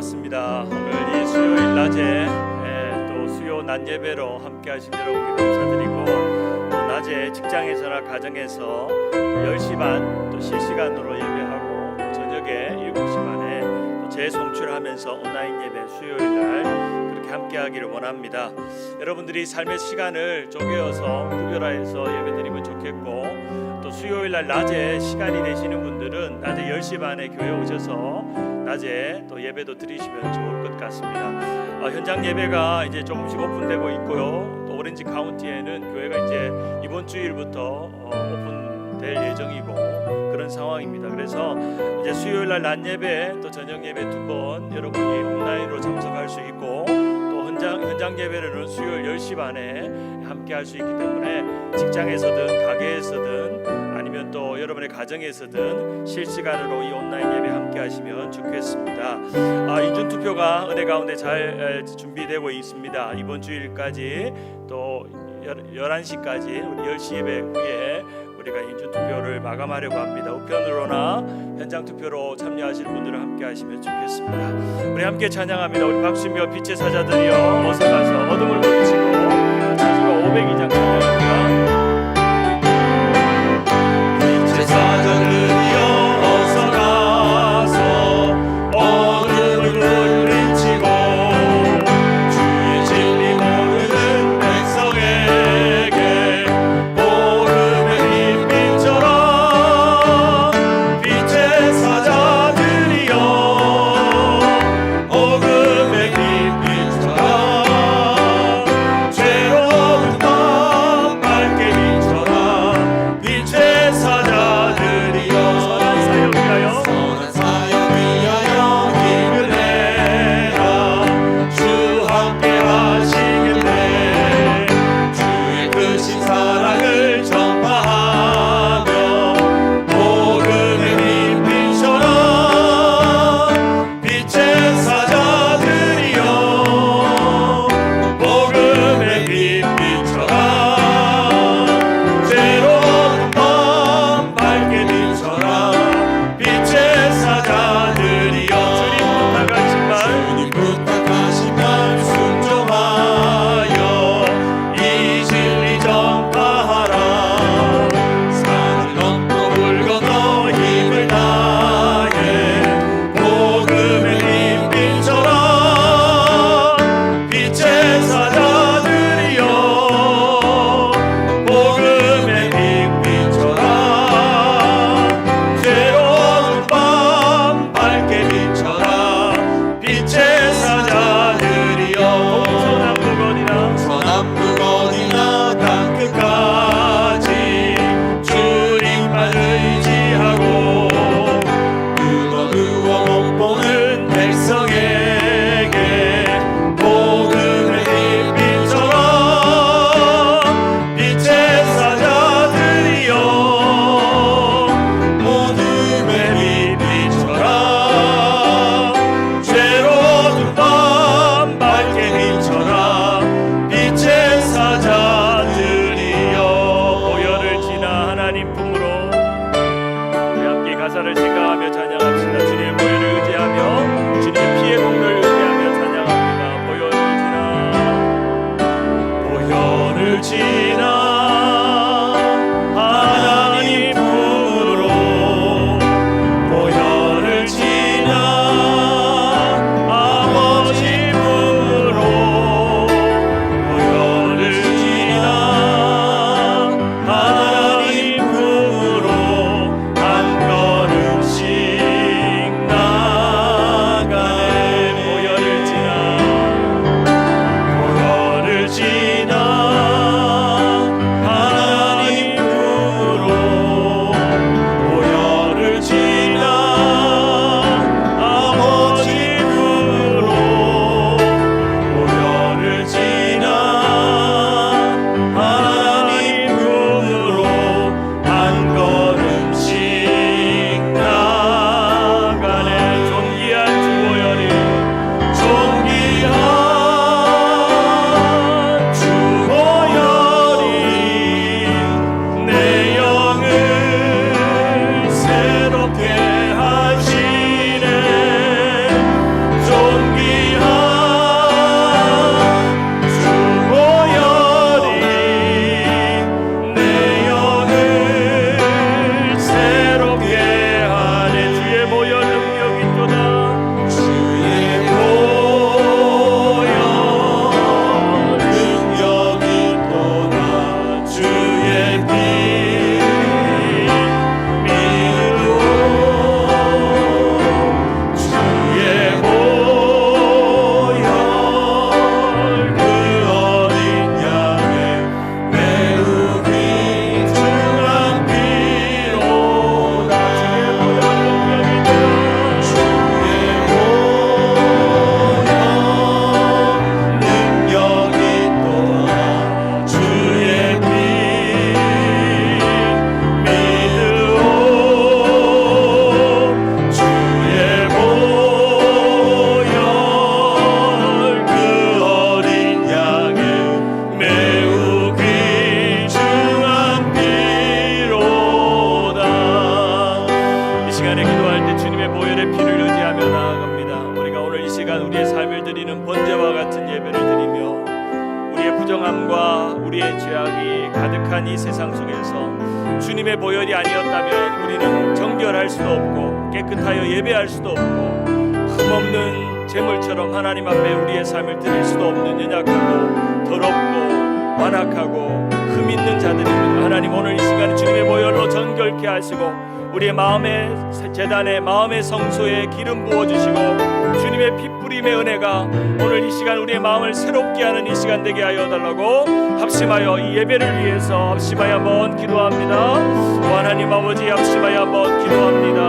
반갑습니다. 오늘 이 수요일 낮에 또 수요 낮 예배로 함께 하신 여러분께 감사드리고, 또 낮에 직장에서나 가정에서 10시 반 또 실시간으로 예배하고, 또 저녁에 7시 반에 또 재송출하면서 온라인 예배 수요일 날 그렇게 함께 하기를 원합니다. 여러분들이 삶의 시간을 쪼개어서 구별화해서 예배드리면 좋겠고, 또 수요일 날 낮에 시간이 되시는 분들은 낮에 10시 반에 교회 오셔서 낮에 또 예배도 드리시면 좋을 것 같습니다. 현장 예배가 이제 조금씩 오픈되고 있고요. 또 오렌지 카운티에는 교회가 이제 이번 주일부터 오픈될 예정이고 그런 상황입니다. 그래서 이제 수요일 날 낮 예배 또 저녁 예배 두 번 여러분이 온라인으로 참석할 수 있고, 또 현장 예배를 수요일 10시 반에 함께 할 수 있기 때문에 직장에서든 가게에서든 아니면 또 여러분의 가정에서든 실시간으로 이 온라인 예배 함께 하시면 좋겠습니다. 인준투표가 은혜 가운데 잘 준비되고 있습니다. 이번 주일까지 또 11시까지 우리 10시 예배 후에 우리가 인준투표를 마감하려고 합니다. 우편으로나 현장 투표로 참여하시는 분들은 함께 하시면 좋겠습니다. 우리 함께 찬양합니다. 우리 박수며 빛의 사자들이여 어서 가서 어둠을 물리치고 찬송가 502장 찬양합니다. 빛의 사자들이여 어서 가서 어둠을 물리치고 주의 진리 모르는 백성에게 복음의 빛처럼 빛의 사자들이여 어둠의 빛처럼 죄로운 밤 밝게 비춰라 빛의 사자들이여 선한 사역 위하여 힘을 내라 주 함께 하시겠네 주의 크신 사랑을 전파하며 복음의 빛처럼 빛의 사자들이여 복음의 빛처럼 죄로운 밤 밝게 비춰라 빛의 사자들이여 주님 부탁하신 말 순종하여 이 진리 전파하라 산을 넘고 물 건너 힘을 다해 복음의 빛처럼 빛의 사자들이여 복음의 빛처럼 죄로운 밤 밝게 비춰라 빛의 사자들이여 서남북 어디나 땅끝까지 주님만 의지하고 누워 못 보는 백성에게 복음의 빛처럼 빛의 사자들이여 어둠의 빛처럼 죄로운 밤 밝게 비춰라 빛의 사자들이여 보혈을 지나 하나님 품으로 우리 함께 가사를 생각하며 찬양합시다. 주님의 보혈을 의지하며 주님의 피의 공로를 의지하며 찬양합니다. 보혈을 지나 하나님 품으로 보혈을 지나 아버지 품으로 보혈을 지나 하나님 품으로 한 걸음씩 나가네 보혈을 지나 가득한 이 세상 속에서 주님의 보혈이 아니었다면 우리는 정결할 수도 없고 깨끗하여 예배할 수도 없고 흠없는 제물처럼 하나님 앞에 우리의 삶을 드릴 수도 없는 연약하고 더럽고 완악하고 흠 있는 자들입니다. 하나님, 오늘 이 시간에 주님의 보혈로 정결케 하시고 우리의 마음의 제단에 마음의 성소에 기름 부어주시고 주님의 핏부림의 은혜가 오늘 이 시간 우리의 마음을 새롭게 하는 이 시간 되게 하여 달라고 합심하여 이 예배를 위해서 합심하여 한번 기도합니다. 하나님 아버지, 합심하여 한번 기도합니다.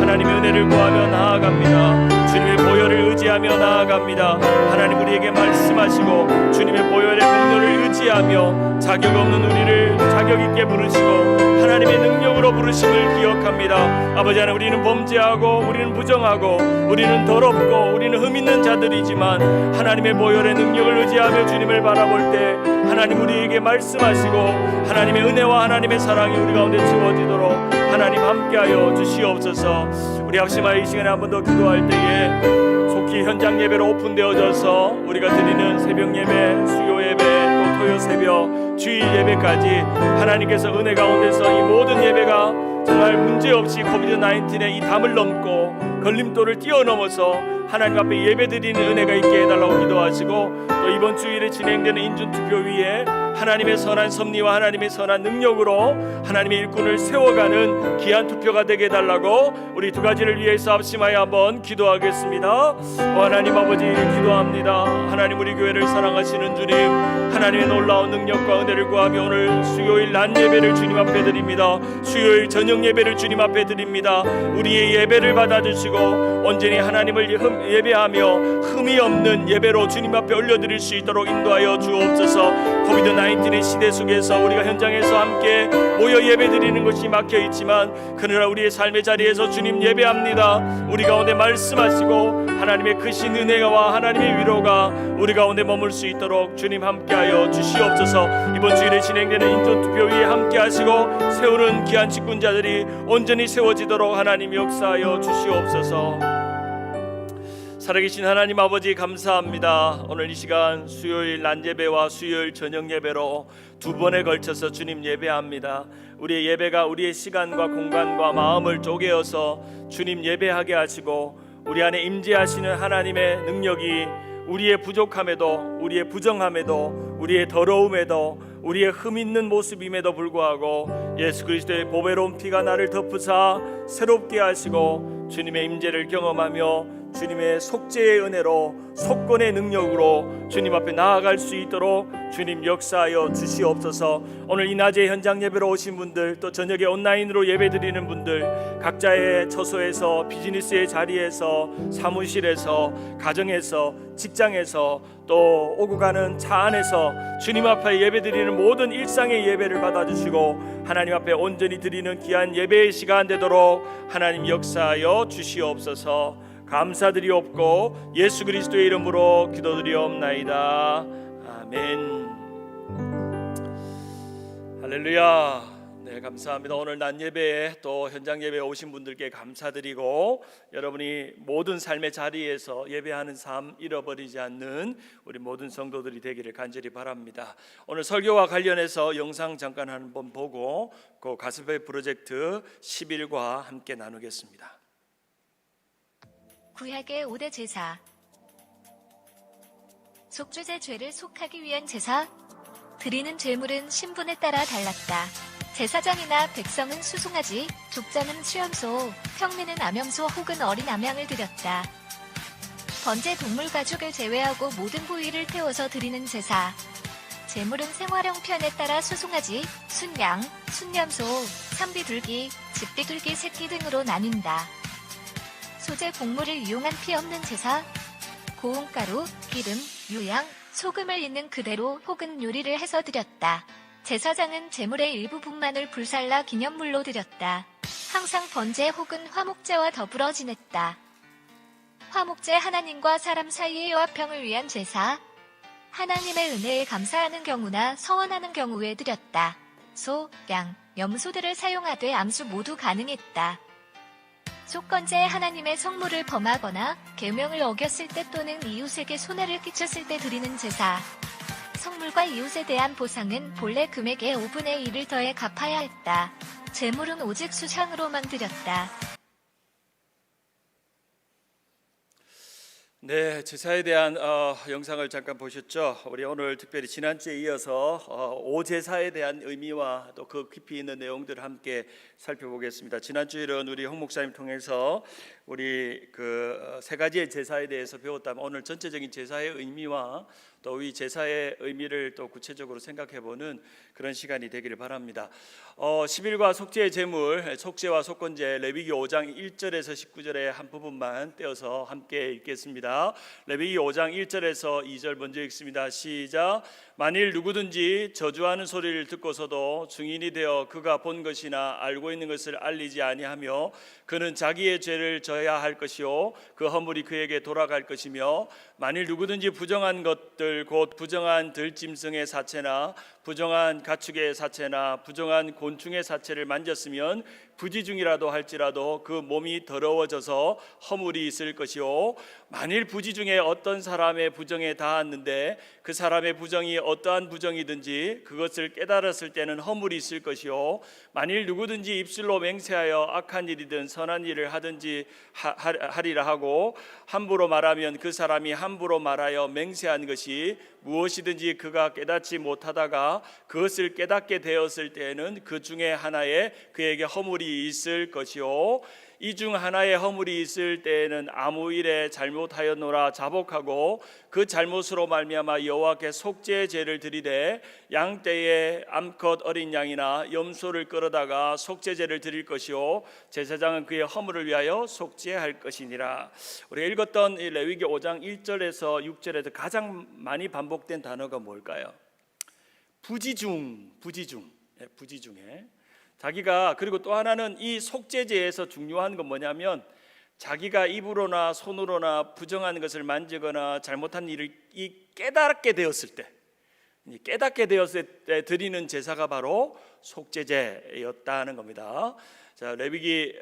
하나님의 은혜를 구하며 나아갑니다. 주님의 보혈을 의지하며 나아갑니다. 하나님, 우리에게 말씀하시고 주님의 보혈의 공로를 의지하며 자격 없는 우리를 자격 있게 부르시고 하나님의 능력으로 부르심을 기억합니다. 아버지 하나님, 우리는 범죄하고 우리는 부정하고 우리는 더럽고 우리는 흠 있는 자들이지만 하나님의 보혈의 능력을 의지하며 주님을 바라볼 때 하나님 우리에게 말씀하시고 하나님의 은혜와 하나님의 사랑이 우리 가운데 채워지도록 하나님 함께하여 주시옵소서. 우리 합심하여 이 시간에 한 번 더 기도할 때에 속히 현장 예배로 오픈되어져서 우리가 드리는 새벽 예배, 수요 예배, 또 토요 새벽, 주일 예배까지 하나님께서 은혜 가운데서 이 모든 예배가 정말 문제없이 코비드-19의 이 담을 넘고 걸림돌을 뛰어넘어서 하나님 앞에 예배드리는 은혜가 있게 해달라고 기도하시고, 또 이번 주일에 진행되는 인준투표위에 하나님의 선한 섭리와 하나님의 선한 능력으로 하나님의 일꾼을 세워가는 귀한 투표가 되게 해달라고 우리 두 가지를 위해서 합심하여 한번 기도하겠습니다. 하나님 아버지, 기도합니다. 하나님, 우리 교회를 사랑하시는 주님, 하나님의 놀라운 능력과 은혜를 구하며 오늘 수요일 낮 예배를 주님 앞에 드립니다. 수요일 저녁 예배를 주님 앞에 드립니다. 우리의 예배를 받아주시고 온전히 하나님을 예배하며 흠이 없는 예배로 주님 앞에 올려드릴 수 있도록 인도하여 주옵소서. 코비드-19의 시대 속에서 우리가 현장에서 함께 모여 예배드리는 것이 막혀있지만 그러나 우리의 삶의 자리에서 주님 예배합니다. 우리 가운데 말씀하시고 하나님의 크신 은혜와 하나님의 위로가 우리 가운데 머물 수 있도록 주님 함께하여 주시옵소서. 이번 주일에 진행되는 인준투표위에 함께하시고 세우는 귀한 직분자들이 온전히 세워지도록 하나님 역사하여 주시옵소서. 살아계신 하나님 아버지, 감사합니다. 오늘 이 시간 수요일 낮 예배와 수요일 저녁 예배로 두 번에 걸쳐서 주님 예배합니다. 우리의 예배가 우리의 시간과 공간과 마음을 쪼개어서 주님 예배하게 하시고 우리 안에 임재하시는 하나님의 능력이 우리의 부족함에도 우리의 부정함에도 우리의 더러움에도 우리의 흠 있는 모습임에도 불구하고 예수 그리스도의 보배로운 피가 나를 덮으사 새롭게 하시고 주님의 임재를 경험하며 주님의 속죄의 은혜로 속건의 능력으로 주님 앞에 나아갈 수 있도록 주님 역사하여 주시옵소서. 오늘 이 낮에 현장 예배로 오신 분들, 또 저녁에 온라인으로 예배드리는 분들, 각자의 처소에서, 비즈니스의 자리에서, 사무실에서, 가정에서, 직장에서, 또 오고 가는 차 안에서 주님 앞에 예배드리는 모든 일상의 예배를 받아주시고 하나님 앞에 온전히 드리는 귀한 예배의 시간 되도록 하나님 역사하여 주시옵소서. 감사드리옵고 예수 그리스도의 이름으로 기도드리옵나이다. 아멘. 할렐루야. 네, 감사합니다. 오늘 낮 예배에 또 현장 예배에 오신 분들께 감사드리고, 여러분이 모든 삶의 자리에서 예배하는 삶 잃어버리지 않는 우리 모든 성도들이 되기를 간절히 바랍니다. 오늘 설교와 관련해서 영상 잠깐 한번 보고 그 가스펠 프로젝트 10일과 함께 나누겠습니다. 구약의 5대 제사. 속죄제 죄를 속하기 위한 제사. 드리는 제물은 신분에 따라 달랐다. 제사장이나 백성은 수송아지, 족장은 수염소, 평민은 암염소 혹은 어린 암양을 드렸다. 번제 동물 가축을 제외하고 모든 부위를 태워서 드리는 제사. 제물은 생활형 편에 따라 수송아지, 순양, 순염소, 산비둘기, 집비둘기 새끼 등으로 나뉜다. 소재 곡물을 이용한 피 없는 제사. 고운가루, 기름, 유향, 소금을 있는 그대로 혹은 요리를 해서 드렸다. 제사장은 제물의 일부분만을 불살라 기념물로 드렸다. 항상 번제 혹은 화목제와 더불어 지냈다. 화목제, 하나님과 사람 사이의 화평을 위한 제사. 하나님의 은혜에 감사하는 경우나 서원하는 경우에 드렸다. 소, 양, 염소들을 사용하되 암수 모두 가능했다. 속건제, 하나님의 성물을 범하거나 계명을 어겼을 때 또는 이웃에게 손해를 끼쳤을 때 드리는 제사. 성물과 이웃에 대한 보상은 본래 금액의 5분의 1을 더해 갚아야 했다. 재물은 오직 수상으로만 드렸다. 네, 제사에 대한 영상을 잠깐 보셨죠? 우리 오늘 특별히 지난주에 이어서 오제사에 대한 의미와 또 그 깊이 있는 내용들을 함께 살펴보겠습니다. 지난주에는 우리 홍 목사님 통해서 우리 그 세 가지의 제사에 대해서 배웠다면 오늘 전체적인 제사의 의미와 또 이 제사의 의미를 또 구체적으로 생각해보는 그런 시간이 되기를 바랍니다. 10일과 속죄의 제물, 속죄와 속건제, 레위기 5장 1절에서 19절의 한 부분만 떼어서 함께 읽겠습니다. 레위기 5장 1절에서 2절 먼저 읽습니다. 시작. 만일 누구든지 저주하는 소리를 듣고서도 증인이 되어 그가 본 것이나 알고 있는 것을 알리지 아니하며 그는 자기의 죄를 져야 할 것이요 그 허물이 그에게 돌아갈 것이며 만일 누구든지 부정한 것들 곧 부정한 들짐승의 사체나 부정한 가축의 사체나 부정한 곤충의 사체를 만졌으면 부지중이라도 할지라도 그 몸이 더러워져서 허물이 있을 것이요 만일 부지 중에 어떤 사람의 부정에 닿았는데 그 사람의 부정이 어떠한 부정이든지 그것을 깨달았을 때는 허물이 있을 것이요 만일 누구든지 입술로 맹세하여 악한 일이든 선한 일을 하든지 하리라 하고 함부로 말하면 그 사람이 함부로 말하여 맹세한 것이 무엇이든지 그가 깨닫지 못하다가 그것을 깨닫게 되었을 때에는 그 중에 하나에 그에게 허물이 있을 것이요 이 중 하나의 허물이 있을 때에는 아무 일에 잘못하였노라 자복하고 그 잘못으로 말미암아 여호와께 속죄의 제를 드리되 양떼의 암컷 어린 양이나 염소를 끌어다가 속죄제를 드릴 것이요 제사장은 그의 허물을 위하여 속죄할 것이니라. 우리가 읽었던 이 레위기 5장 1절에서 6절에서 가장 많이 반복된 단어가 뭘까요? 부지중에 자기가 그리고 또 하나는 이 속죄제에서 중요한 건 뭐냐면 자기가 입으로나 손으로나 부정한 것을 만지거나 잘못한 일을 깨닫게 되었을 때 드리는 제사가 바로 속죄제였다는 겁니다. 자, 레위기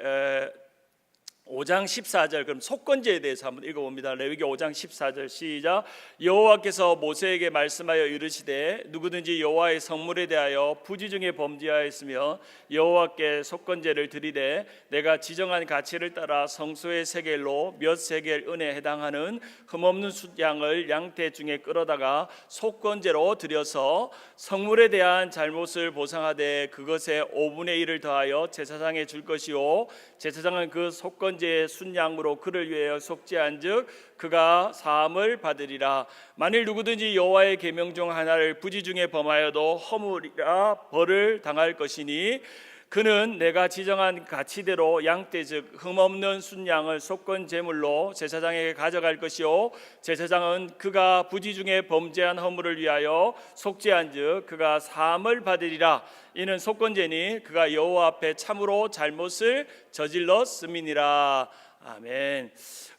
5장 14절 그럼 속건제에 대해서 한번 읽어봅니다. 레위기 5장 14절 시작. 여호와께서 모세에게 말씀하여 이르시되 누구든지 여호와의 성물에 대하여 부지 중에 범죄하였으며 여호와께 속건제를 드리되 내가 지정한 가치를 따라 성소의 세겔로 몇 세겔 은에 해당하는 흠없는 숫양을 양떼 중에 끌어다가 속건제로 드려서 성물에 대한 잘못을 보상하되 그것에 5분의 1을 더하여 제사장에 줄 것이요 제사장은 그 속건제의 순양으로 그를 위하여 속죄한즉 그가 사함을 받으리라. 만일 누구든지 여호와의 계명 중 하나를 부지 중에 범하여도 허물이라 벌을 당할 것이니 그는 내가 지정한 가치대로 양떼 즉 흠없는 순양을 속건 제물로 제사장에게 가져갈 것이요 제사장은 그가 부지 중에 범죄한 허물을 위하여 속죄한즉 그가 사함을 받으리라. 이는 속건제니 그가 여호와 앞에 참으로 잘못을 저질렀음이니라. 아멘.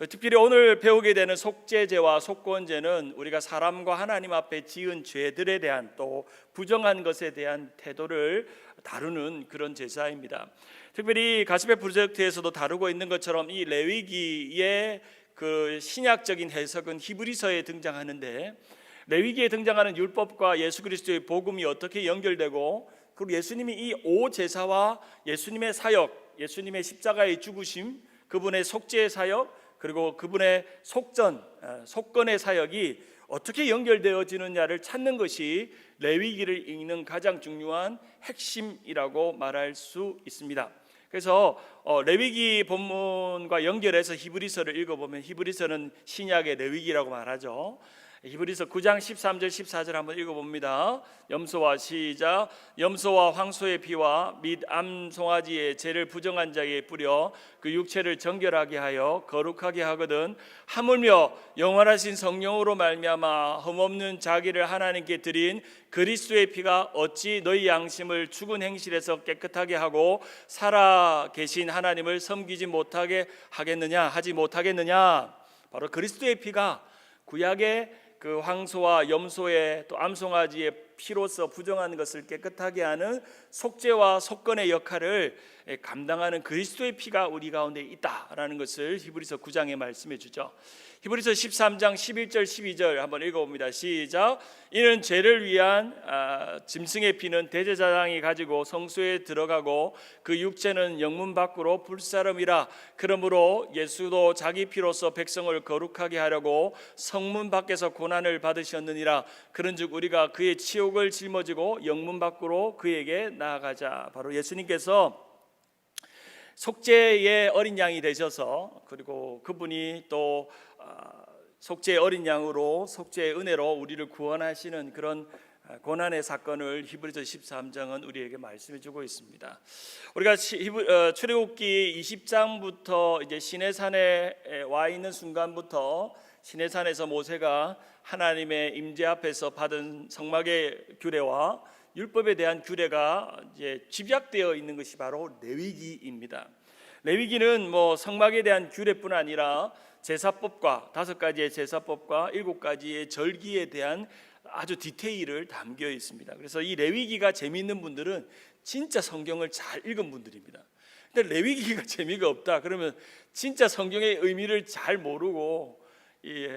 특별히 오늘 배우게 되는 속죄제와 속건제는 우리가 사람과 하나님 앞에 지은 죄들에 대한 또 부정한 것에 대한 태도를 다루는 그런 제사입니다. 특별히 가스페 프로젝트에서도 다루고 있는 것처럼 이 레위기의 그 신약적인 해석은 히브리서에 등장하는데 레위기에 등장하는 율법과 예수 그리스도의 복음이 어떻게 연결되고 그리고 예수님이 이 오제사와 예수님의 사역, 예수님의 십자가의 죽으심, 그분의 속죄의 사역 그리고 그분의 속건의 사역이 어떻게 연결되어지느냐를 찾는 것이 레위기를 읽는 가장 중요한 핵심이라고 말할 수 있습니다. 그래서 레위기 본문과 연결해서 히브리서를 읽어보면 히브리서는 신약의 레위기라고 말하죠. 히브리서 9장 13절 14절 한번 읽어봅니다. 염소와 시작. 염소와 황소의 피와 및 암송아지의 죄를 부정한 자에게 뿌려 그 육체를 정결하게 하여 거룩하게 하거든 하물며 영원하신 성령으로 말미암아 흠없는 자기를 하나님께 드린 그리스도의 피가 어찌 너희 양심을 죽은 행실에서 깨끗하게 하고 살아 계신 하나님을 섬기지 못하게 하지 못하겠느냐. 바로 그리스도의 피가 구약의 그 황소와 염소의 또 암송아지의 피로서 부정한 것을 깨끗하게 하는 속죄와 속건의 역할을 감당하는 그리스도의 피가 우리 가운데 있다라는 것을 히브리서 9장에 말씀해 주죠. 히브리서 13장 11절 12절 한번 읽어봅니다. 시작. 이는 죄를 위한 짐승의 피는 대제사장이 가지고 성소에 들어가고 그 육체는 영문 밖으로 불사름이라. 그러므로 예수도 자기 피로서 백성을 거룩하게 하려고 성문 밖에서 고난을 받으셨느니라. 그런즉 우리가 그의 치욕을 짊어지고 영문 밖으로 그에게 나아가자. 바로 예수님께서 속죄의 어린 양이 되셔서, 그리고 그분이 또 속죄의 어린 양으로 속죄의 은혜로 우리를 구원하시는 그런 고난의 사건을 히브리서 13장은 우리에게 말씀해 주고 있습니다. 우리가 출애굽기 20장부터 이제 시내산에 와 있는 순간부터 시내산에서 모세가 하나님의 임재 앞에서 받은 성막의 규례와 율법에 대한 규례가 이제 집약되어 있는 것이 바로 레위기입니다. 레위기는 성막에 대한 규례뿐 아니라 제사법과 5가지의 제사법과 7가지의 절기에 대한 아주 디테일을 담겨 있습니다. 그래서 이 레위기가 재미있는 분들은 진짜 성경을 잘 읽은 분들입니다. 근데 레위기가 재미가 없다 그러면 진짜 성경의 의미를 잘 모르고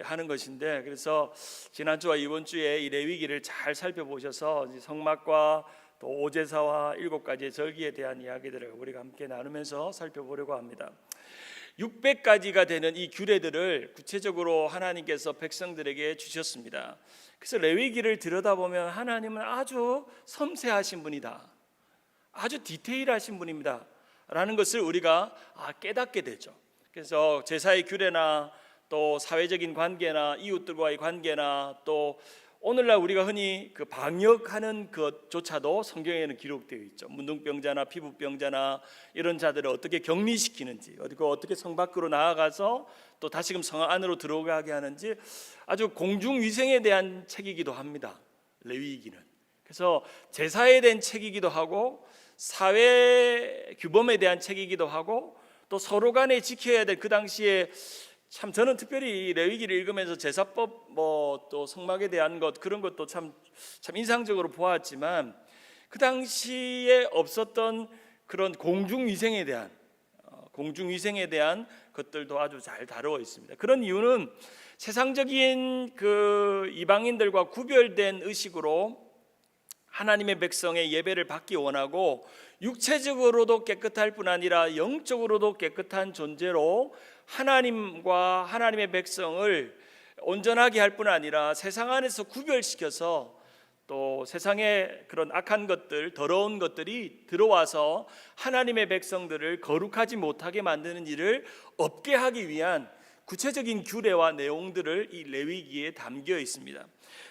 하는 것인데, 그래서 지난주와 이번 주에 이 레위기를 잘 살펴보셔서 성막과 또 오제사와 7가지의 절기에 대한 이야기들을 우리가 함께 나누면서 살펴보려고 합니다. 600가지가 되는 이 규례들을 구체적으로 하나님께서 백성들에게 주셨습니다. 그래서 레위기를 들여다보면 하나님은 아주 섬세하신 분이다, 아주 디테일하신 분입니다 라는 것을 우리가 깨닫게 되죠. 그래서 제사의 규례나 또 사회적인 관계나 이웃들과의 관계나 또 오늘날 우리가 흔히 그 방역하는 것조차도 성경에는 기록되어 있죠. 문둥병자나 피부병자나 이런 자들을 어떻게 격리시키는지, 그리고 어떻게 성 밖으로 나아가서 또 다시금 성 안으로 들어가게 하는지 아주 공중위생에 대한 책이기도 합니다, 레위기는. 그래서 제사에 대한 책이기도 하고 사회 규범에 대한 책이기도 하고 또 서로 간에 지켜야 될 그 당시에 참 저는 특별히 이 레위기를 읽으면서 제사법 또 성막에 대한 것 그런 것도 참 인상적으로 보았지만 그 당시에 없었던 그런 공중위생에 대한 것들도 아주 잘 다루어 있습니다. 그런 이유는 세상적인 그 이방인들과 구별된 의식으로 하나님의 백성의 예배를 받기 원하고 육체적으로도 깨끗할 뿐 아니라 영적으로도 깨끗한 존재로 하나님과 하나님의 백성을 온전하게 할 뿐 아니라 세상 안에서 구별시켜서 또 세상의 그런 악한 것들, 더러운 것들이 들어와서 하나님의 백성들을 거룩하지 못하게 만드는 일을 없게 하기 위한 구체적인 규례와 내용들을 이 레위기에 담겨 있습니다.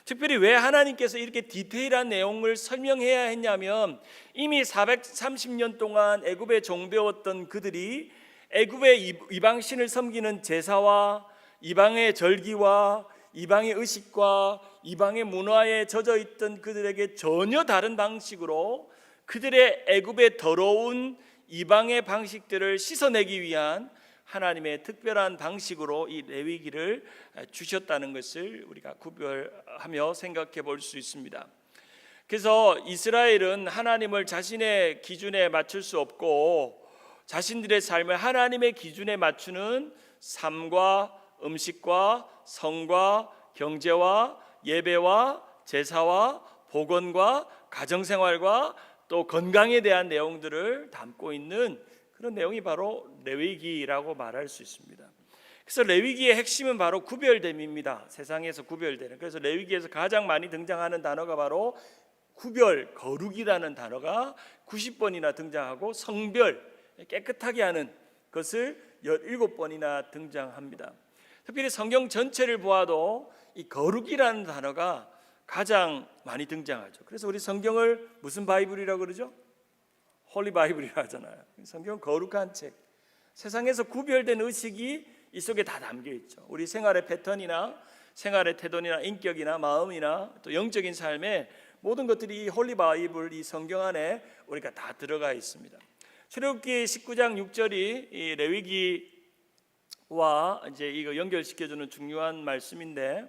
특별히 왜 하나님께서 이렇게 디테일한 내용을 설명해야 했냐면 이미 430년 동안 애굽에 종되었던 그들이 애굽의 이방신을 섬기는 제사와 이방의 절기와 이방의 의식과 이방의 문화에 젖어 있던 그들에게 전혀 다른 방식으로 그들의 애굽의 더러운 이방의 방식들을 씻어내기 위한 하나님의 특별한 방식으로 이 레위기를 주셨다는 것을 우리가 구별하며 생각해 볼 수 있습니다. 그래서 이스라엘은 하나님을 자신의 기준에 맞출 수 없고 자신들의 삶을 하나님의 기준에 맞추는 삶과 음식과 성과 경제와 예배와 제사와 복원과 가정생활과 또 건강에 대한 내용들을 담고 있는 그런 내용이 바로 레위기라고 말할 수 있습니다. 그래서 레위기의 핵심은 바로 구별됨입니다. 세상에서 구별되는. 그래서 레위기에서 가장 많이 등장하는 단어가 바로 구별, 거룩이라는 단어가 90번이나 등장하고 성별, 깨끗하게 하는 것을 17번이나 등장합니다. 특별히 성경 전체를 보아도 이 거룩이라는 단어가 가장 많이 등장하죠. 그래서 우리 성경을 무슨 바이블이라고 그러죠? 홀리 바이블이라 하잖아요. 성경은 거룩한 책. 세상에서 구별된 의식이 이 속에 다 담겨 있죠. 우리 생활의 패턴이나 생활의 태도나 인격이나 마음이나 또 영적인 삶의 모든 것들이 이 홀리 바이블, 이 성경 안에 우리가 다 들어가 있습니다. 출애굽기 19장 6절이 이 레위기와 이제 이거 연결시켜주는 중요한 말씀인데,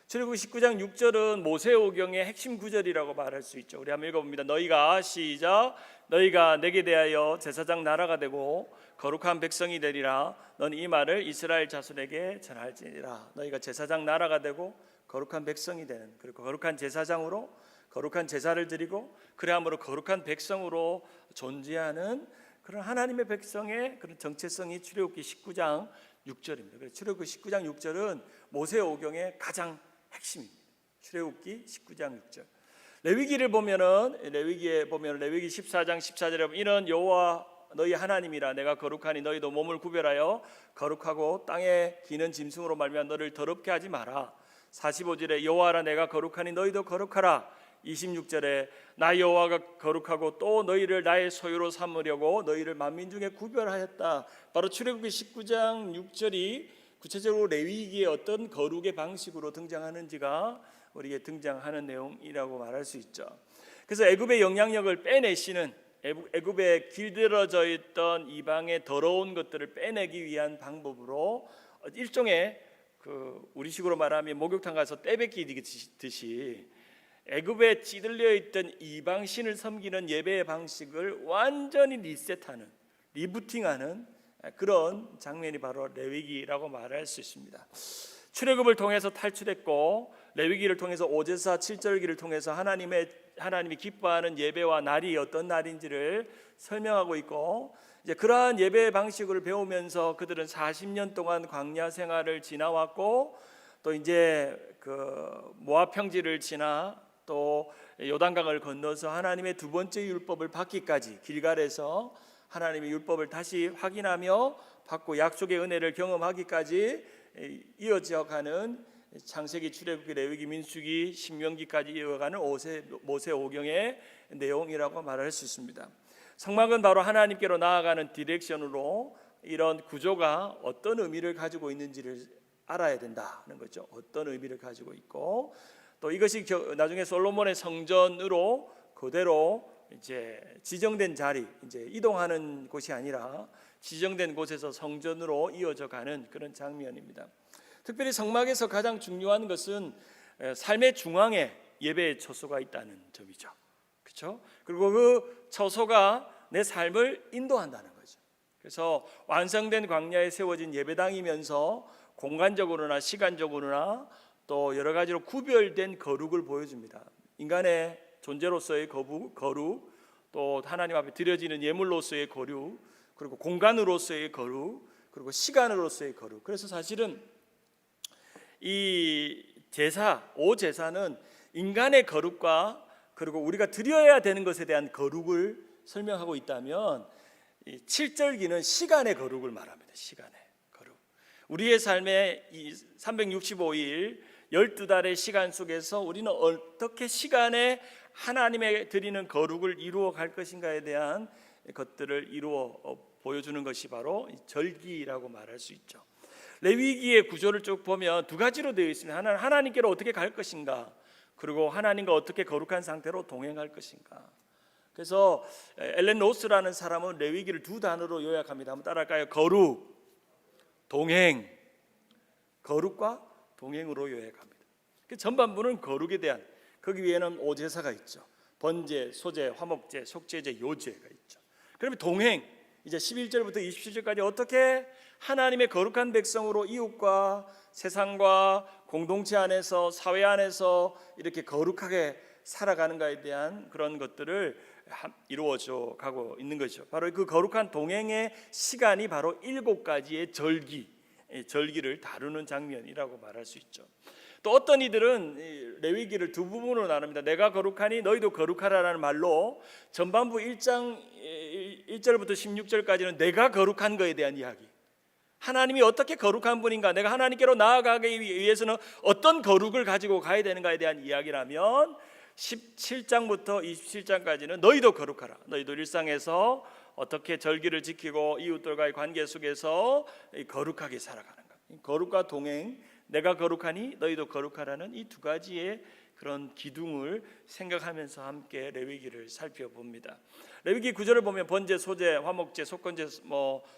출애굽기 19장 6절은 모세오경의 핵심 구절이라고 말할 수 있죠. 우리 한번 읽어봅니다. 너희가 시작. 너희가 내게 대하여 제사장 나라가 되고 거룩한 백성이 되리라. 너는 이 말을 이스라엘 자손에게 전할지니라. 너희가 제사장 나라가 되고 거룩한 백성이 되는, 그리고 거룩한 제사장으로 거룩한 제사를 드리고 그래야므로 거룩한 백성으로 존재하는 그런 하나님의 백성의 그런 정체성이 출애굽기 19장 6절입니다. 그래서 출애굽기 19장 6절은 모세오경의 가장 핵심입니다. 출애굽기 19장 6절. 레위기를 보면은 레위기 14장 14절에 보면 이는 여호와 너희 하나님이라 내가 거룩하니 너희도 몸을 구별하여 거룩하고 땅에 기는 짐승으로 말미암아 너를 더럽게 하지 마라. 45절에 여호와라 내가 거룩하니 너희도 거룩하라. 26절에 나 여호와가 거룩하고 또 너희를 나의 소유로 삼으려고 너희를 만민 중에 구별하였다. 바로 출애굽기 19장 6절이 구체적으로 레위기의 어떤 거룩의 방식으로 등장하는지가 우리에게 등장하는 내용이라고 말할 수 있죠. 그래서 애굽의 영향력을 빼내시는, 애굽에 길들여져 있던 이방의 더러운 것들을 빼내기 위한 방법으로 일종의 우리식으로 말하면 목욕탕 가서 떼뱉기듯이 애굽에 찌들려 있던 이방 신을 섬기는 예배의 방식을 완전히 리셋하는, 리부팅하는 그런 장면이 바로 레위기라고 말할 수 있습니다. 출애굽을 통해서 탈출했고 레위기를 통해서 오제사 7절기를 통해서 하나님이 기뻐하는 예배와 날이 어떤 날인지를 설명하고 있고, 이제 그러한 예배 방식을 배우면서 그들은 40년 동안 광야 생활을 지나왔고 또 이제 모압 평지를 지나 또 요단강을 건너서 하나님의 두 번째 율법을 받기까지 길갈에서 하나님의 율법을 다시 확인하며 받고 약속의 은혜를 경험하기까지 이어져 가는 창세기, 출애굽기, 레위기, 민수기, 신명기까지 이어가는 모세오경의 내용이라고 말할 수 있습니다. 성막은 바로 하나님께로 나아가는 디렉션으로 이런 구조가 어떤 의미를 가지고 있는지를 알아야 된다는 거죠. 어떤 의미를 가지고 있고 또 이것이 나중에 솔로몬의 성전으로 그대로 이제 지정된 자리, 이제 이동하는 곳이 아니라 지정된 곳에서 성전으로 이어져 가는 그런 장면입니다. 특별히 성막에서 가장 중요한 것은 삶의 중앙에 예배의 처소가 있다는 점이죠. 그렇죠? 그리고 그 처소가 내 삶을 인도한다는 거죠. 그래서 완성된 광야에 세워진 예배당이면서 공간적으로나 시간적으로나 또 여러 가지로 구별된 거룩을 보여줍니다. 인간의 존재로서의 거룩, 또 하나님 앞에 드려지는 예물로서의 거룩, 그리고 공간으로서의 거룩, 그리고 시간으로서의 거룩. 그래서 사실은 이 제사는 인간의 거룩과 그리고 우리가 드려야 되는 것에 대한 거룩을 설명하고 있다면, 이 7절기는 시간의 거룩을 말합니다. 시간의 거룩. 우리의 삶의 이 365일 12달의 시간 속에서 우리는 어떻게 시간에 하나님에 드리는 거룩을 이루어 갈 것인가에 대한 것들을 이루어 보여주는 것이 바로 절기라고 말할 수 있죠. 레위기의 구조를 쭉 보면 두 가지로 되어 있습니다. 하나는 하나님께로 어떻게 갈 것인가, 그리고 하나님과 어떻게 거룩한 상태로 동행할 것인가. 그래서 엘렌 로스라는 사람은 레위기를 두 단어로 요약합니다. 한번 따라할까요? 거룩, 동행. 거룩과 동행으로 요약합니다. 그 전반부는 거룩에 대한, 거기 위에는 오제사가 있죠. 번제, 소제, 화목제, 속제제, 요제가 있죠. 그러면 동행, 이제 11절부터 27절까지 어떻게 하나님의 거룩한 백성으로 이웃과 세상과 공동체 안에서, 사회 안에서 이렇게 거룩하게 살아가는가에 대한 그런 것들을 이루어져 가고 있는 것이죠. 바로 그 거룩한 동행의 시간이 바로 7가지의 절기를 다루는 장면이라고 말할 수 있죠. 또 어떤 이들은 레위기를 두 부분으로 나눕니다. 내가 거룩하니 너희도 거룩하라라는 말로 전반부 1장 1절부터 16절까지는 내가 거룩한 것에 대한 이야기, 하나님이 어떻게 거룩한 분인가, 내가 하나님께로 나아가기 위해서는 어떤 거룩을 가지고 가야 되는가에 대한 이야기라면 17장부터 27장까지는 너희도 거룩하라, 너희도 일상에서 어떻게 절기를 지키고 이웃들과의 관계 속에서 거룩하게 살아가는 것, 거룩과 동행, 내가 거룩하니 너희도 거룩하라는 이 두 가지의 그런 기둥을 생각하면서 함께 레위기를 살펴봅니다. 레위기 9절을 보면 번제, 소제, 화목제, 속건제,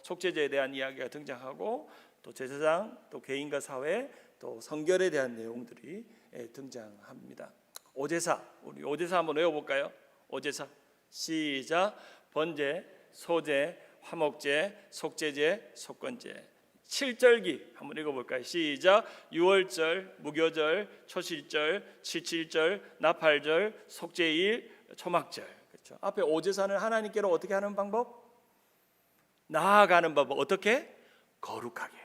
속제제에 대한 이야기가 등장하고 또 제사장, 또 개인과 사회, 또 성결에 대한 내용들이 등장합니다. 오제사, 우리 오제사 한번 외워볼까요? 오제사 시작. 번제, 소제, 화목제, 속제제, 속건제. 칠절기 한번 읽어볼까요? 시작. 유월절, 무교절, 초실절, 칠칠절, 나팔절, 속죄일, 초막절. 그렇죠? 앞에 오제사는 하나님께로 어떻게 하는 방법? 나아가는 방법. 어떻게? 거룩하게.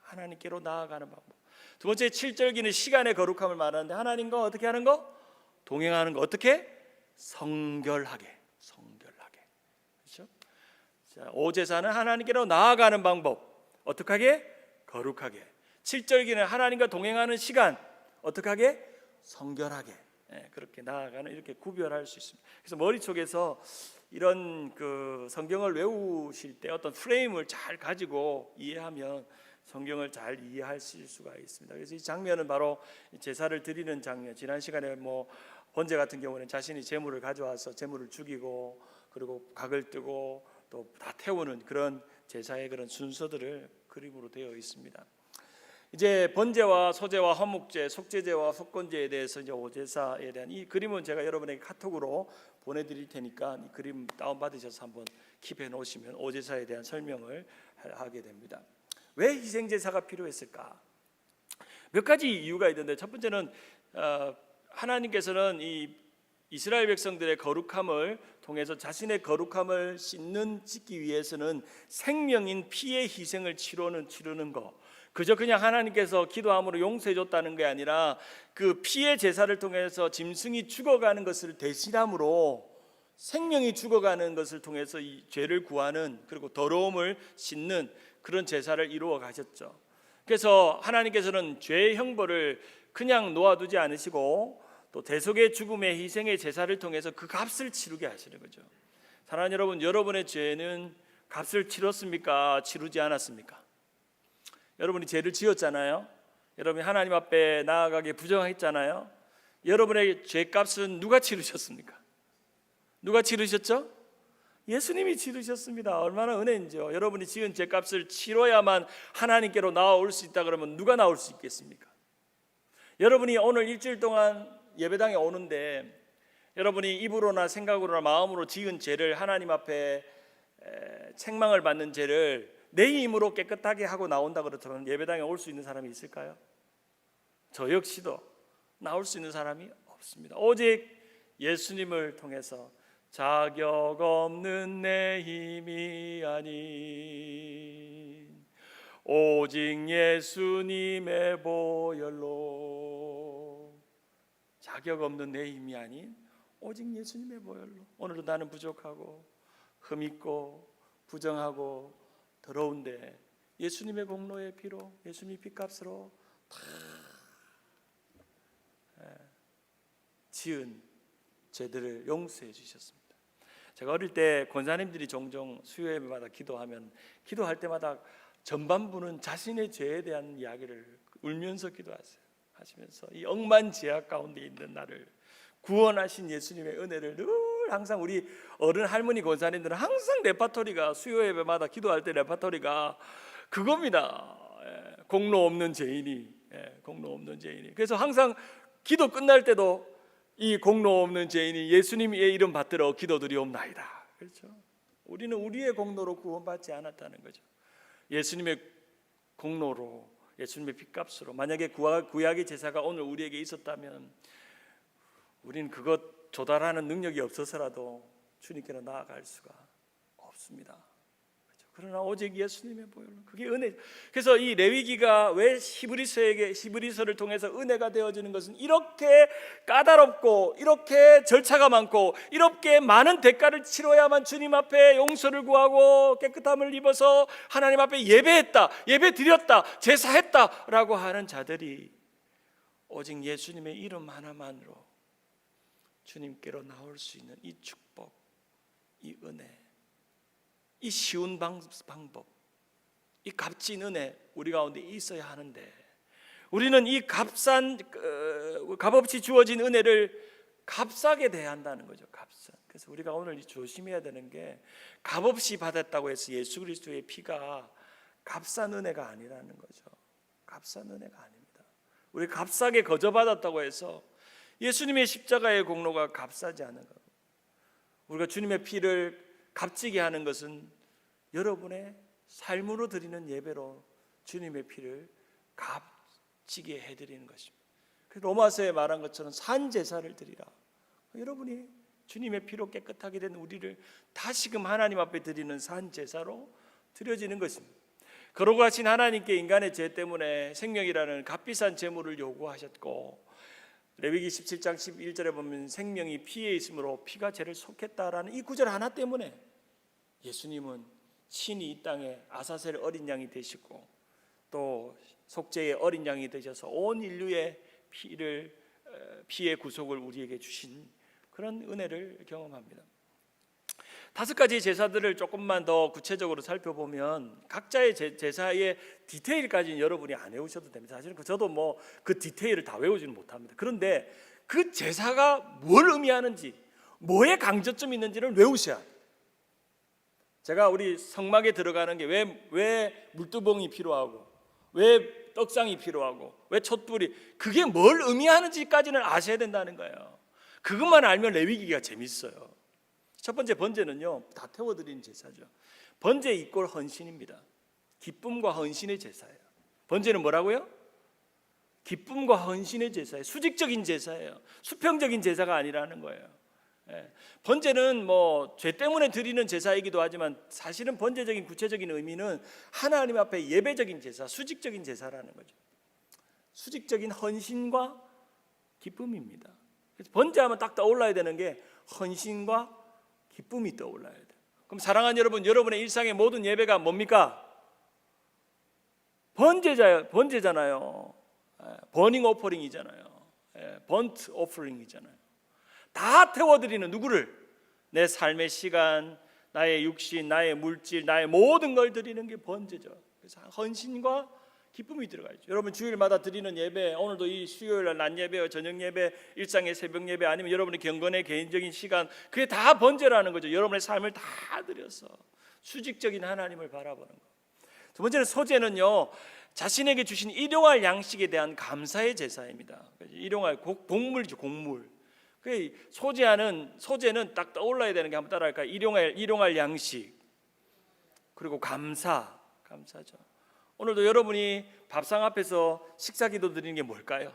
하나님께로 나아가는 방법. 두 번째 칠절기는 시간의 거룩함을 말하는데 하나님과 어떻게 하는 거? 동행하는 거. 어떻게? 성결하게. 성결하게. 그렇죠? 자, 오제사는 하나님께로 나아가는 방법. 어떻게 하게? 거룩하게. 칠절기는 하나님과 동행하는 시간. 어떻게 하게? 성결하게. 그렇게 나아가는, 이렇게 구별할 수 있습니다. 그래서 머릿속에서 이런 그 성경을 외우실 때 어떤 프레임을 잘 가지고 이해하면 성경을 잘 이해하실 수가 있습니다. 그래서 이 장면은 바로 제사를 드리는 장면. 지난 시간에 뭐 번제 같은 경우는 자신이 제물을 가져와서 제물을 죽이고 그리고 각을 뜨고 또 다 태우는 그런 제사의 그런 순서들을 그림으로 되어 있습니다. 이제 번제와 소제와 화목제, 속죄제와 속건제에 대해서 이제 오제사에 대한 이 그림은 제가 여러분에게 카톡으로 보내드릴 테니까 이 그림 다운 받으셔서 한번 킵해 놓으시면 오제사에 대한 설명을 하게 됩니다. 왜 희생제사가 필요했을까? 몇 가지 이유가 있는데 첫 번째는 하나님께서는 이 이스라엘 백성들의 거룩함을 통해서 자신의 거룩함을 짓기 위해서는 생명인 피의 희생을 치르는 거. 그저 그냥 하나님께서 기도함으로 용서해 줬다는 게 아니라 그 피의 제사를 통해서 짐승이 죽어가는 것을 대신함으로 생명이 죽어가는 것을 통해서 이 죄를 구하는, 그리고 더러움을 씻는 그런 제사를 이루어 가셨죠. 그래서 하나님께서는 죄의 형벌을 그냥 놓아두지 않으시고 또 대속의 죽음의 희생의 제사를 통해서 그 값을 치르게 하시는 거죠. 사랑하는 여러분, 여러분의 죄는 값을 치렀습니까? 치르지 않았습니까? 여러분이 죄를 지었잖아요. 여러분이 하나님 앞에 나아가게 부정했잖아요. 여러분의 죄값은 누가 치르셨습니까? 누가 치르셨죠? 예수님이 치르셨습니다. 얼마나 은혜인지요. 여러분이 지은 죄값을 치러야만 하나님께로 나올 수 있다 그러면 누가 나올 수 있겠습니까? 여러분이 오늘 일주일 동안 예배당에 오는데 여러분이 입으로나 생각으로나 마음으로 지은 죄를 하나님 앞에 책망을 받는 죄를 내 힘으로 깨끗하게 하고 나온다 그렇다면 예배당에 올 수 있는 사람이 있을까요? 저 역시도 나올 수 있는 사람이 없습니다. 오직 예수님을 통해서 자격 없는 내 힘이 아닌 오직 예수님의 보혈로, 자격 없는 내 힘이 아닌 오직 예수님의 보혈로. 오늘도 나는 부족하고 흠있고 부정하고 더러운데 예수님의 공로의 피로, 예수님의 피값으로 다 지은 죄들을 용서해 주셨습니다. 제가 어릴 때 권사님들이 종종 수요예배마다 기도하면 기도할 때마다 전반부는 자신의 죄에 대한 이야기를 울면서 기도하시면서 이 억만제약 가운데 있는 나를 구원하신 예수님의 은혜를 늘 항상 우리 어른 할머니 권사님들은 항상 레파토리가 수요예배마다 기도할 때 레파토리가 그겁니다. 공로 없는 죄인이, 공로 없는 죄인이. 그래서 항상 기도 끝날 때도 이 공로 없는 죄인이 예수님의 이름 받들어 기도드리옵나이다. 그렇죠? 우리는 우리의 공로로 구원받지 않았다는 거죠. 예수님의 공로로, 예수님의 핏값으로. 만약에 구약의 제사가 오늘 우리에게 있었다면 우리는 그것 조달하는 능력이 없어서라도 주님께로 나아갈 수가 없습니다. 그렇죠? 그러나 오직 예수님의 보혈로, 그게 은혜. 그래서 이 레위기가 왜 히브리서를 통해서 은혜가 되어지는 것은 이렇게 까다롭고 이렇게 절차가 많고 이렇게 많은 대가를 치러야만 주님 앞에 용서를 구하고 깨끗함을 입어서 하나님 앞에 예배했다, 예배 드렸다, 제사했다라고 하는 자들이 오직 예수님의 이름 하나만으로 주님께로 나올 수 있는 이 축복, 이 은혜, 이 쉬운 방법, 이 값진 은혜 우리 가운데 있어야 하는데 우리는 이 값없이 주어진 은혜를 값싸게 대한다는 거죠. 값싸. 그래서 우리가 오늘 조심해야 되는 게 값없이 받았다고 해서 예수 그리스도의 피가 값싼 은혜가 아니라는 거죠. 값싼 은혜가 아닙니다. 우리 값싸게 거저받았다고 해서 예수님의 십자가의 공로가 값싸지 않은 것. 우리가 주님의 피를 값지게 하는 것은 여러분의 삶으로 드리는 예배로 주님의 피를 값지게 해드리는 것입니다. 그래서 로마서에 말한 것처럼 산 제사를 드리라. 여러분이 주님의 피로 깨끗하게 된 우리를 다시금 하나님 앞에 드리는 산 제사로 드려지는 것입니다. 거룩하신 하나님께 인간의 죄 때문에 생명이라는 값비싼 제물을 요구하셨고, 레위기 17장 11절에 보면 생명이 피에 있으므로 피가 죄를 속했다라는 이 구절 하나 때문에 예수님은 친히 이 땅에 아사셀 어린 양이 되시고 또 속죄의 어린 양이 되셔서 온 인류의 피의 구속을 우리에게 주신 그런 은혜를 경험합니다. 5가지 제사들을 조금만 더 구체적으로 살펴보면 각자의 제사의 디테일까지는 여러분이 안 외우셔도 됩니다. 사실은 저도 뭐 그 디테일을 다 외우지는 못합니다. 그런데 그 제사가 뭘 의미하는지, 뭐의 강조점이 있는지를 외우셔야 돼요. 제가 우리 성막에 들어가는 게 왜 물두봉이 필요하고, 왜 떡상이 필요하고, 왜 촛불이, 그게 뭘 의미하는지까지는 아셔야 된다는 거예요. 그것만 알면 레위기가 재밌어요. 첫 번째 번제는요, 다 태워드리는 제사죠. 번제 이꼴 헌신입니다. 기쁨과 헌신의 제사예요. 번제는 뭐라고요? 기쁨과 헌신의 제사예요. 수직적인 제사예요. 수평적인 제사가 아니라는 거예요. 번제는 뭐 죄 때문에 드리는 제사이기도 하지만 사실은 번제적인 구체적인 의미는 하나님 앞에 예배적인 제사, 수직적인 제사라는 거죠. 수직적인 헌신과 기쁨입니다. 그래서 번제하면 딱 떠올라야 되는 게 헌신과 기쁨이 떠올라야 돼요. 그럼 사랑하는 여러분, 여러분의 일상의 모든 예배가 뭡니까? 번제잖아요. 버닝 오퍼링이잖아요. 번트 오퍼링이잖아요. 다 태워드리는 누구를? 내 삶의 시간, 나의 육신, 나의 물질, 나의 모든 걸 드리는 게 번제죠. 그래서 헌신과 기쁨이 들어가죠. 여러분 주일마다 드리는 예배, 오늘도 이 수요일 낮 예배, 저녁 예배, 일상의 새벽 예배, 아니면 여러분의 경건의 개인적인 시간, 그게 다 번제라는 거죠. 여러분의 삶을 다 드려서 수직적인 하나님을 바라보는 거. 두 번째는 소제는요, 자신에게 주신 일용할 양식에 대한 감사의 제사입니다. 일용할 곡물이죠, 곡물. 소제는 딱 떠올라야 되는 게 한번 따라할까요? 일용할 양식, 그리고 감사죠. 오늘도 여러분이 밥상 앞에서 식사기도 드리는 게 뭘까요?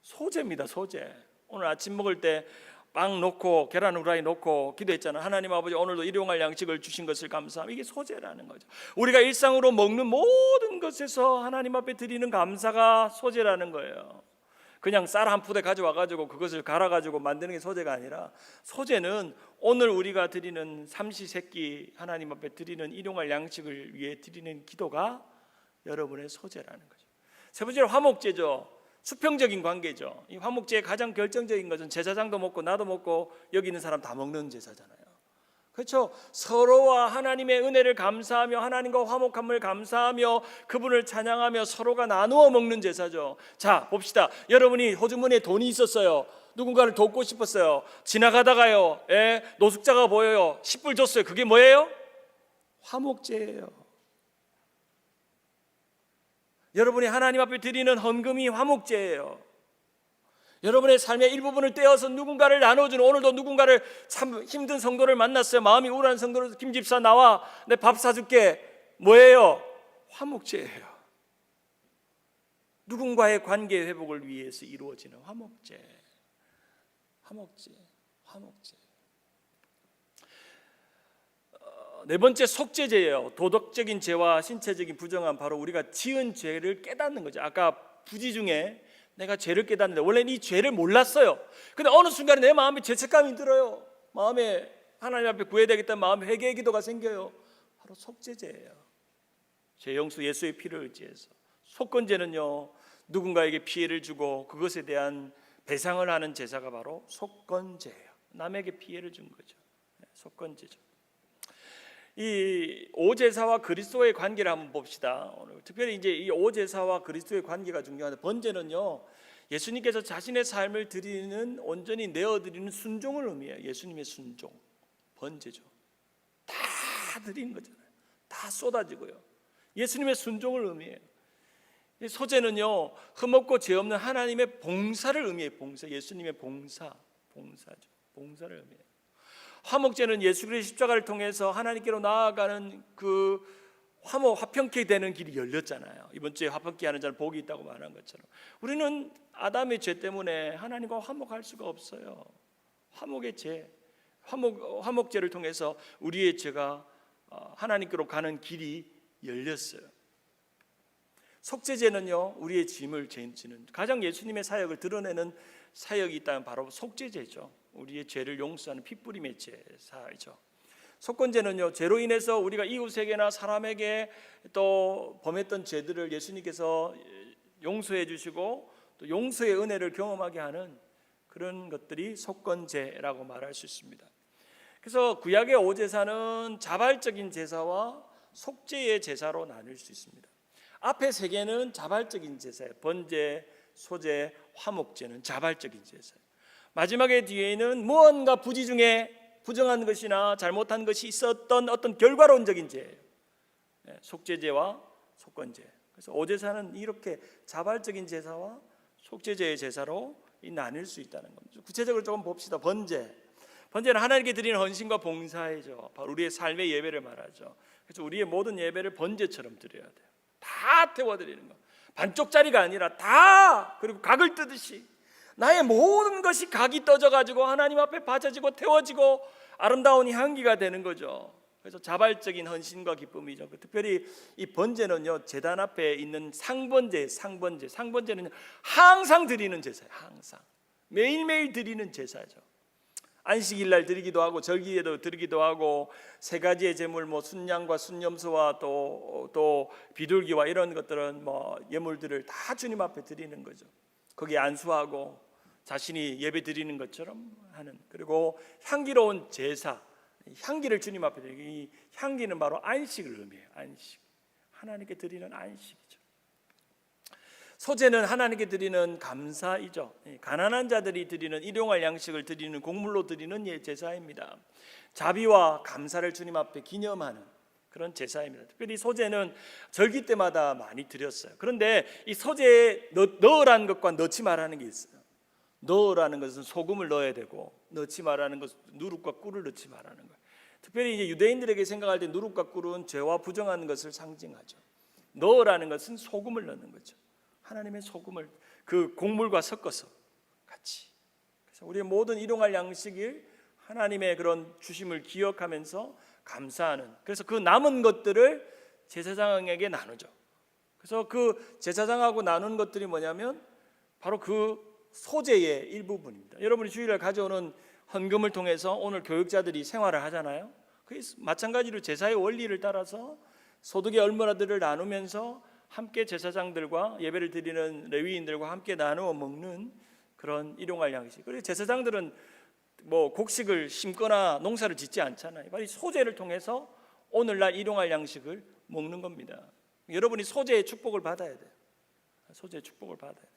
소제입니다. 소제. 오늘 아침 먹을 때 빵 놓고 계란 후라이 놓고 기도했잖아요. 하나님 아버지, 오늘도 일용할 양식을 주신 것을 감사합니다. 이게 소제라는 거죠. 우리가 일상으로 먹는 모든 것에서 하나님 앞에 드리는 감사가 소제라는 거예요. 그냥 쌀 한 푸대 가져와가지고 그것을 갈아가지고 만드는 게 소제가 아니라, 소제는 오늘 우리가 드리는 삼시세끼 하나님 앞에 드리는 일용할 양식을 위해 드리는 기도가 여러분의 소제라는 거죠. 세 번째로 화목제죠. 수평적인 관계죠. 이 화목제의 가장 결정적인 것은 제사장도 먹고 나도 먹고 여기 있는 사람 다 먹는 제사잖아요. 그렇죠? 서로와 하나님의 은혜를 감사하며 하나님과 화목함을 감사하며 그분을 찬양하며 서로가 나누어 먹는 제사죠. 자, 봅시다. 여러분이 호주머니에 돈이 있었어요. 누군가를 돕고 싶었어요. 지나가다가요, 노숙자가 보여요. 10불 줬어요. 그게 뭐예요? 화목제예요. 여러분이 하나님 앞에 드리는 헌금이 화목제예요. 여러분의 삶의 일부분을 떼어서 누군가를 나눠주는, 오늘도 누군가를 참 힘든 성도를 만났어요. 마음이 우울한 성도를, 김 집사 나와 내 밥 사줄게. 뭐예요? 화목제예요. 누군가의 관계 회복을 위해서 이루어지는 화목제. 네 번째 속죄제예요. 도덕적인 죄와 신체적인 부정한, 바로 우리가 지은 죄를 깨닫는 거죠. 아까 부지 중에 내가 죄를 깨닫는데 원래는 이 죄를 몰랐어요. 근데 어느 순간에 내 마음에 죄책감이 들어요. 마음에 하나님 앞에 구해야 되겠다는 마음에 회개의 기도가 생겨요. 바로 속죄제예요. 죄 용서 예수의 피를 의지해서. 속건제는요, 누군가에게 피해를 주고 그것에 대한 배상을 하는 제사가 바로 속건제예요. 남에게 피해를 준 거죠. 속건제죠. 이 오제사와 그리스도의 관계를 한번 봅시다. 오늘 특별히 이제 이 오제사와 그리스도의 관계가 중요한데, 번제는요, 예수님께서 자신의 삶을 드리는, 온전히 내어드리는 순종을 의미해요. 예수님의 순종, 번제죠. 다 드리는 거잖아요. 다 쏟아지고요. 예수님의 순종을 의미해요. 소제는요, 흠없고 죄 없는 하나님의 봉사를 의미해요. 봉사, 예수님의 봉사죠. 봉사를 의미해요. 화목제는 예수 그리스도의 십자가를 통해서 하나님께로 나아가는 그 화평케 되는 길이 열렸잖아요. 이번 주에 화평케 하는 자는 복이 있다고 말한 것처럼 우리는 아담의 죄 때문에 하나님과 화목할 수가 없어요. 화목의 죄, 화목죄를 통해서 우리의 죄가 하나님께로 가는 길이 열렸어요. 속죄제는요, 우리의 짐을 지는 가장 예수님의 사역을 드러내는 사역이 있다면 바로 속죄제죠. 우리의 죄를 용서하는 피뿌림의 제사이죠. 속건제는요, 죄로 인해서 우리가 이웃에게나 사람에게 또 범했던 죄들을 예수님께서 용서해 주시고 또 용서의 은혜를 경험하게 하는 그런 것들이 속건제라고 말할 수 있습니다. 그래서 구약의 오제사는 자발적인 제사와 속죄의 제사로 나눌 수 있습니다. 앞에 세 개는 자발적인 제사예요. 번제, 소제, 화목제는 자발적인 제사예요. 마지막에 뒤에는 무언가 부지 중에 부정한 것이나 잘못한 것이 있었던 어떤 결과론적인 죄예요. 속죄제와 속건제. 그래서 오제사는 이렇게 자발적인 제사와 속죄제의 제사로 나뉠 수 있다는 겁니다. 구체적으로 조금 봅시다. 번제는 하나님께 드리는 헌신과 봉사이죠. 바로 우리의 삶의 예배를 말하죠. 그래서 우리의 모든 예배를 번제처럼 드려야 돼요. 다 태워드리는 거. 반쪽짜리가 아니라 다, 그리고 각을 뜨듯이 나의 모든 것이 각이 떠져가지고 하나님 앞에 바쳐지고 태워지고 아름다운 향기가 되는 거죠. 그래서 자발적인 헌신과 기쁨이죠. 특별히 이 번제는요, 제단 앞에 있는 상번제는 항상 드리는 제사예요. 항상 매일매일 드리는 제사죠. 안식일날 드리기도 하고 절기에도 드리기도 하고 세 가지의 제물, 순양과 순염소와 또 비둘기와 이런 것들은 예물들을 다 주님 앞에 드리는 거죠. 거기에 안수하고 자신이 예배 드리는 것처럼 하는, 그리고 향기로운 제사, 향기를 주님 앞에 드리는, 이 향기는 바로 안식을 의미해요. 안식, 하나님께 드리는 안식이죠. 소제는 하나님께 드리는 감사이죠. 가난한 자들이 드리는 일용할 양식을 드리는, 곡물로 드리는 제사입니다. 자비와 감사를 주님 앞에 기념하는 그런 제사입니다. 특별히 소제는 절기 때마다 많이 드렸어요. 그런데 이 소제에 넣으라는 것과 넣지 말라는 게 있어요. 넣으라는 것은 소금을 넣어야 되고, 넣지 말라는 것은 누룩과 꿀을 넣지 말라는 거예요. 특별히 이제 유대인들에게 생각할 때 누룩과 꿀은 죄와 부정하는 것을 상징하죠. 넣으라는 것은 소금을 넣는 거죠. 하나님의 소금을 그 곡물과 섞어서 같이. 그래서 우리의 모든 일용할 양식일 하나님의 그런 주심을 기억하면서 감사하는, 그래서 그 남은 것들을 제사장에게 나누죠. 그래서 그 제사장하고 나눈 것들이 뭐냐면 바로 그 소제의 일부분입니다. 여러분이 주일날 가져오는 헌금을 통해서 오늘 교육자들이 생활을 하잖아요. 마찬가지로 제사의 원리를 따라서 소득의 얼마나들을 나누면서 함께 제사장들과 예배를 드리는 레위인들과 함께 나누어 먹는 그런 일용할 양식. 그리고 제사장들은 곡식을 심거나 농사를 짓지 않잖아요. 바로 이 소제를 통해서 오늘날 일용할 양식을 먹는 겁니다. 여러분이 소제의 축복을 받아야 돼요. 소제의 축복을 받아야 돼요.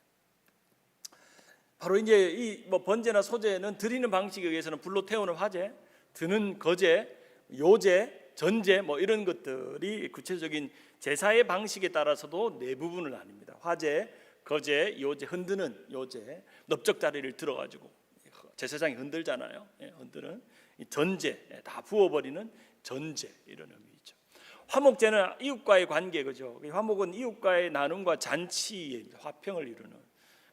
바로 이제 이 번제나 소제는 드리는 방식에 의해서는 불로 태우는 화제, 드는 거제, 요제, 전제 이런 것들이 구체적인 제사의 방식에 따라서도 네 부분을 나뉩니다. 화제, 거제, 요제, 흔드는 요제, 넓적다리를 들어가지고 제사장이 흔들잖아요. 흔드는 전제, 다 부어버리는 전제, 이런 의미죠. 화목제는 이웃과의 관계, 그죠? 화목은 이웃과의 나눔과 잔치의 화평을 이루는.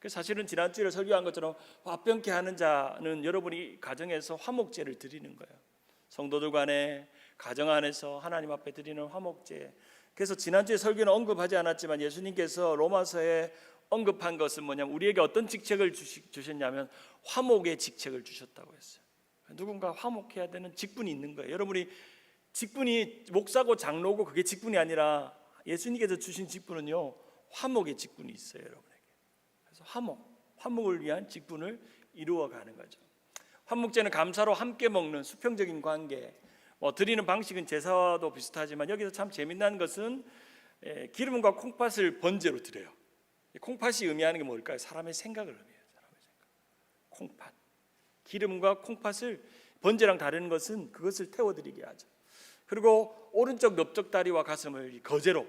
사실은 지난주에 설교한 것처럼 화평케 하는 자는 여러분이 가정에서 화목제를 드리는 거예요. 성도들 간에, 가정 안에서 하나님 앞에 드리는 화목제. 그래서 지난주에 설교는 언급하지 않았지만 예수님께서 로마서에 언급한 것은 뭐냐면 우리에게 어떤 직책을 주셨냐면 화목의 직책을 주셨다고 했어요. 누군가 화목해야 되는 직분이 있는 거예요. 여러분이 직분이 목사고 장로고 그게 직분이 아니라 예수님께서 주신 직분은요, 화목의 직분이 있어요, 여러분에게. 그래서 화목을 위한 직분을 이루어가는 거죠. 화목제는 감사로 함께 먹는 수평적인 관계. 드리는 방식은 제사와도 비슷하지만 여기서 참 재미난 것은 기름과 콩팥을 번제로 드려요. 콩팥이 의미하는 게 뭘까요? 사람의 생각을 의미해요. 사람의 생각. 콩팥. 기름과 콩팥을 번제랑 다른 것은 그것을 태워드리게 하죠. 그리고 오른쪽 넓적 다리와 가슴을 거제로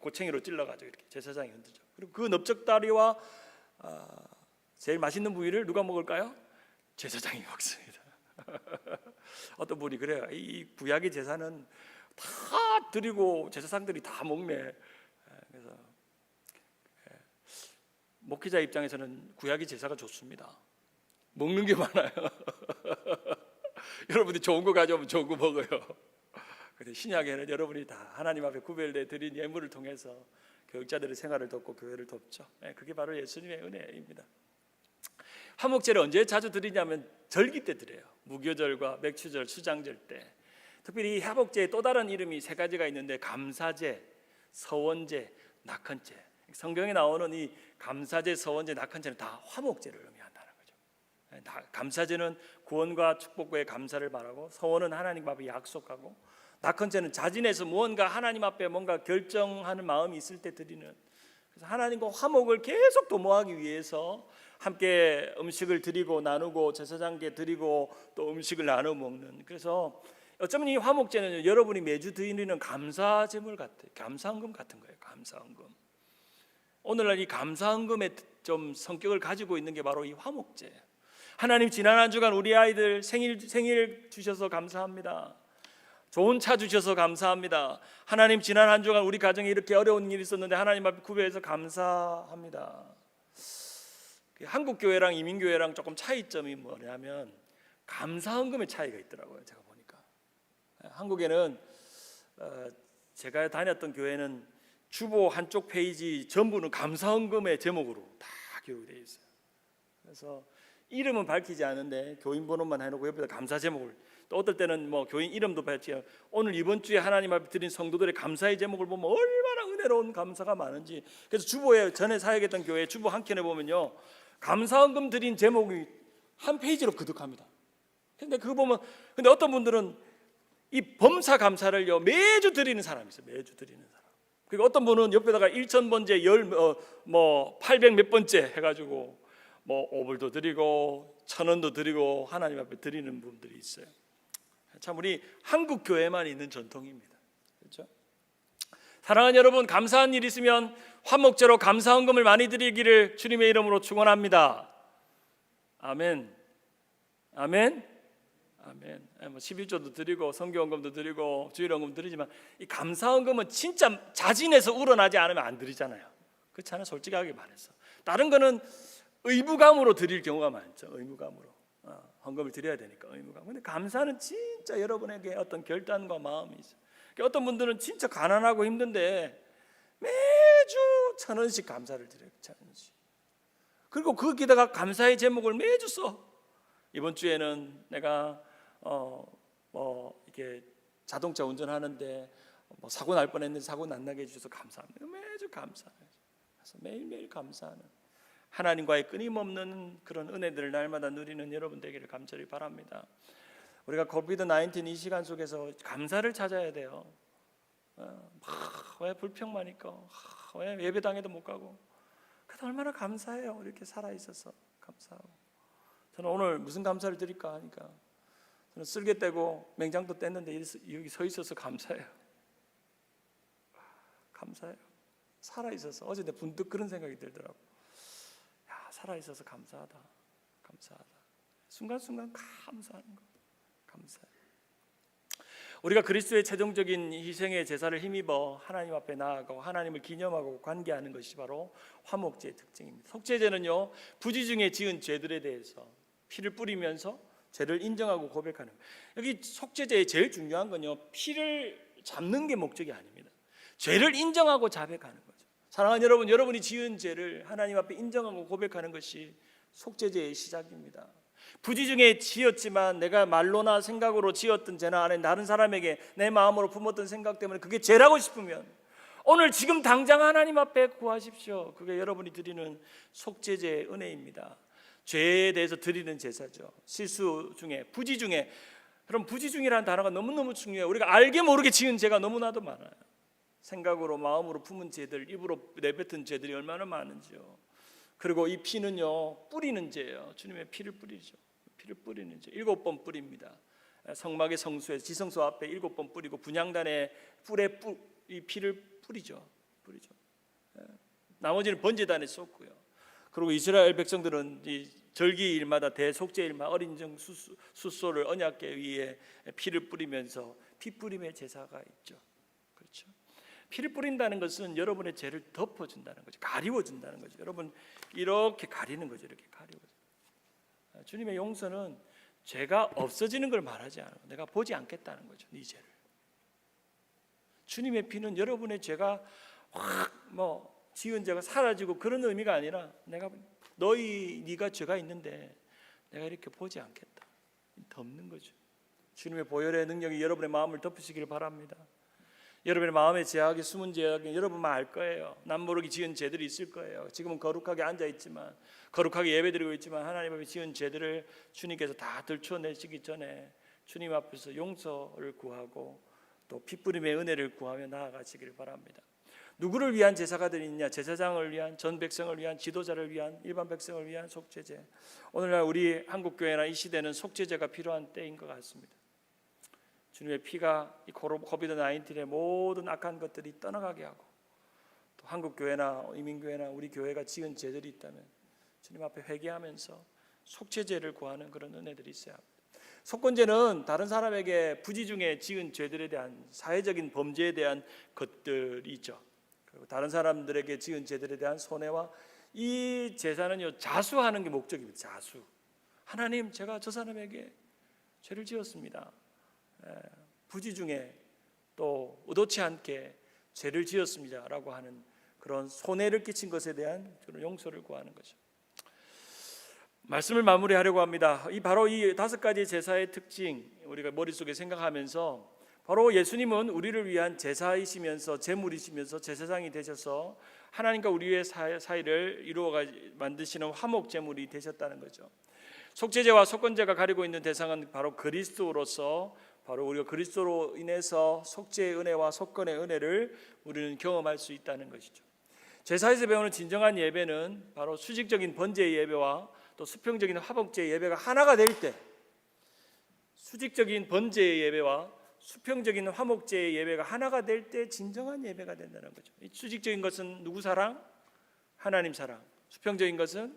고챙이로 찔러가지고 이렇게 제사장이 흔들죠. 그리고 그 넓적 다리와 제일 맛있는 부위를 누가 먹을까요? 제사장이 먹습니다. 어떤 분이 그래요. 이 구약의 제사는 다 드리고 제사장들이 다 먹네. 그래서 목회자 입장에서는 구약의 제사가 좋습니다. 먹는 게 많아요. 여러분이 좋은 거 가져오면 좋은 거 먹어요. 근데 신약에는 여러분이 다 하나님 앞에 구별돼 드린 예물을 통해서 교육자들의 생활을 돕고 교회를 돕죠. 그게 바로 예수님의 은혜입니다. 화목제를 언제 자주 드리냐면 절기 때 드려요. 무교절과 맥추절, 수장절 때. 특별히 이 화목제의 또 다른 이름이 세 가지가 있는데 감사제, 서원제, 낙헌제. 성경에 나오는 이 감사제, 서원제, 낙헌제는 다 화목제를 의미한다는 거죠. 감사제는 구원과 축복과의 감사를 말하고, 서원은 하나님 앞에 약속하고, 낙헌제는 자진해서 무언가 하나님 앞에 뭔가 결정하는 마음이 있을 때 드리는. 그래서 하나님과 화목을 계속 도모하기 위해서 함께 음식을 드리고 나누고 제사장께 드리고 또 음식을 나눠 먹는. 그래서 어쩌면 이 화목제는 여러분이 매주 드리는 감사제물 같아요. 감사헌금 같은 거예요. 감사헌금. 오늘날 이 감사헌금의 좀 성격을 가지고 있는 게 바로 이 화목제예요. 하나님, 지난 한 주간 우리 아이들 생일 주셔서 감사합니다. 좋은 차 주셔서 감사합니다. 하나님, 지난 한 주간 우리 가정에 이렇게 어려운 일이 있었는데 하나님 앞에 구별해서 감사합니다. 한국 교회랑 이민 교회랑 조금 차이점이 뭐냐면 감사헌금의 차이가 있더라고요. 제가 보니까 한국에는 제가 다녔던 교회는 주보 한쪽 페이지 전부는 감사헌금의 제목으로 다 기록이 되어 있어요. 그래서 이름은 밝히지 않은데 교인 번호만 해놓고 옆에다 감사 제목을, 또 어떨 때는 뭐 교인 이름도 밝히고, 오늘 이번 주에 하나님 앞에 드린 성도들의 감사의 제목을 보면 얼마나 은혜로운 감사가 많은지. 그래서 주보에, 전에 사역했던 교회 주보 한 켠에 보면요, 감사헌금 드린 제목이 한 페이지로 그득합니다. 근데 그거 보면, 근데 어떤 분들은 이 범사 감사를요 매주 드리는 사람이 있어요. 매주 드리는 사람. 그리고 어떤 분은 옆에다가 1000번째 800 몇 번째 해가지고 뭐 5불도 드리고 1000원도 드리고 하나님 앞에 드리는 분들이 있어요. 참 우리 한국 교회만 있는 전통입니다. 그렇죠? 사랑하는 여러분, 감사한 일 있으면 화목제로 감사헌금을 많이 드리기를 주님의 이름으로 축원합니다. 아멘. 아멘. 아멘. 11조도 드리고 성교헌금도 드리고 주일헌금 드리지만 이 감사헌금은 진짜 자진해서 우러나지 않으면 안 드리잖아요. 그렇지 않아요? 솔직하게 말해서. 다른 거는 의무감으로 드릴 경우가 많죠. 의무감으로 헌금을 드려야 되니까 의무감. 근데 감사는 진짜 여러분에게 어떤 결단과 마음이 있어요. 어떤 분들은 진짜 가난하고 힘든데 매주 1000원씩 감사를 드려요. 1000원씩. 그리고 거기다가 감사의 제목을 매주 써. 이번 주에는 내가 이게 자동차 운전하는데 사고 날 뻔했는데 사고 안 나게 해주셔서 감사합니다. 매주 감사해요. 그래서 매일매일 감사하는 하나님과의 끊임없는 그런 은혜들을 날마다 누리는 여러분 되기를 간절히 바랍니다. 우리가 코비드-19 이 시간 속에서 감사를 찾아야 돼요. 왜 불평만 있고, 왜 예배당에도 못 가고, 그래도 얼마나 감사해요. 이렇게 살아 있어서 감사하고. 저는 오늘 무슨 감사를 드릴까 하니까 저는 쓸개 떼고 맹장도 뗐는데 여기 서 있어서 감사해요. 감사해요. 살아 있어서. 어제 내 분득 그런 생각이 들더라고. 야, 살아 있어서 감사하다. 감사하다. 순간순간 감사하는 거. 감사해요. 우리가 그리스도의 최종적인 희생의 제사를 힘입어 하나님 앞에 나아가고 하나님을 기념하고 관계하는 것이 바로 화목제의 특징입니다. 속죄제는요, 부지 중에 지은 죄들에 대해서 피를 뿌리면서 죄를 인정하고 고백하는 거예요. 여기 속죄제의 제일 중요한 건요, 피를 잡는 게 목적이 아닙니다. 죄를 인정하고 자백하는 거죠. 사랑하는 여러분, 여러분이 지은 죄를 하나님 앞에 인정하고 고백하는 것이 속죄제의 시작입니다. 부지 중에 지었지만 내가 말로나 생각으로 지었던 죄나 안에 다른 사람에게 내 마음으로 품었던 생각 때문에 그게 죄라고 싶으면 오늘 지금 당장 하나님 앞에 구하십시오. 그게 여러분이 드리는 속죄제의 은혜입니다. 죄에 대해서 드리는 제사죠. 실수 중에, 부지 중에. 그럼 부지 중이라는 단어가 너무너무 중요해요. 우리가 알게 모르게 지은 죄가 너무나도 많아요. 생각으로 마음으로 품은 죄들, 입으로 내뱉은 죄들이 얼마나 많은지요. 그리고 이 피는요, 뿌리는 죄예요. 주님의 피를 뿌리죠. 피를 뿌리는 죄. 7번 뿌립니다. 성막의 성수에서 지성소 앞에 7번 뿌리고 분향단의 뿔에 이 피를 뿌리죠. 나머지는 번제단에 쏟고요. 그리고 이스라엘 백성들은 이 절기일마다 대속죄일마다 어린 양 숫소를 언약궤 위에 피를 뿌리면서 피뿌림의 제사가 있죠. 그렇죠? 피를 뿌린다는 것은 여러분의 죄를 덮어준다는 거죠. 가리워준다는 거죠. 여러분 이렇게 가리는 거죠. 이렇게 가리워. 주님의 용서는 죄가 없어지는 걸 말하지 않아요. 내가 보지 않겠다는 거죠. 네 죄를. 주님의 피는 여러분의 죄가 확 지은 죄가 사라지고 그런 의미가 아니라 내가 네가 죄가 있는데 내가 이렇게 보지 않겠다. 덮는 거죠. 주님의 보혈의 능력이 여러분의 마음을 덮으시기를 바랍니다. 여러분의 마음의 죄악이 숨은 죄악이 여러분만 알 거예요. 남 모르게 지은 죄들이 있을 거예요. 지금은 거룩하게 앉아있지만, 거룩하게 예배드리고 있지만 하나님 앞에 지은 죄들을 주님께서 다 들춰내시기 전에 주님 앞에서 용서를 구하고 또 피뿌림의 은혜를 구하며 나아가시기를 바랍니다. 누구를 위한 제사가 드리느냐? 제사장을 위한, 전 백성을 위한, 지도자를 위한, 일반 백성을 위한 속죄제. 오늘날 우리 한국교회나 이 시대는 속죄제가 필요한 때인 것 같습니다. 주님의 피가 이 코비드-19의 모든 악한 것들이 떠나가게 하고, 또 한국교회나 이민교회나 우리 교회가 지은 죄들이 있다면 주님 앞에 회개하면서 속죄제를 구하는 그런 은혜들이 있어야 합니다. 속건제는 다른 사람에게 부지 중에 지은 죄들에 대한 사회적인 범죄에 대한 것들이죠. 그리고 다른 사람들에게 지은 죄들에 대한 손해와, 이 제사는요 자수하는 게 목적입니다. 자수. 하나님, 제가 저 사람에게 죄를 지었습니다. 부지 중에 또 의도치 않게 죄를 지었습니다라고 하는 그런 손해를 끼친 것에 대한 용서를 구하는 거죠. 말씀을 마무리하려고 합니다. 바로 이 5가지 제사의 특징 우리가 머릿속에 생각하면서, 바로 예수님은 우리를 위한 제사이시면서 제물이시면서 제사장이 되셔서 하나님과 우리의 사이를 이루어 만드시는 화목 제물이 되셨다는 거죠. 속죄제와 속건제가 가리고 있는 대상은 바로 그리스도로서, 바로 우리가 그리스도로 인해서 속죄의 은혜와 속건의 은혜를 우리는 경험할 수 있다는 것이죠. 제사에서 배우는 진정한 예배는 바로 수직적인 번제의 예배와 또 수평적인 화목제의 예배가 하나가 될 때, 수직적인 번제의 예배와 수평적인 화목제의 예배가 하나가 될 때 진정한 예배가 된다는 거죠. 이 수직적인 것은 누구 사랑? 하나님 사랑. 수평적인 것은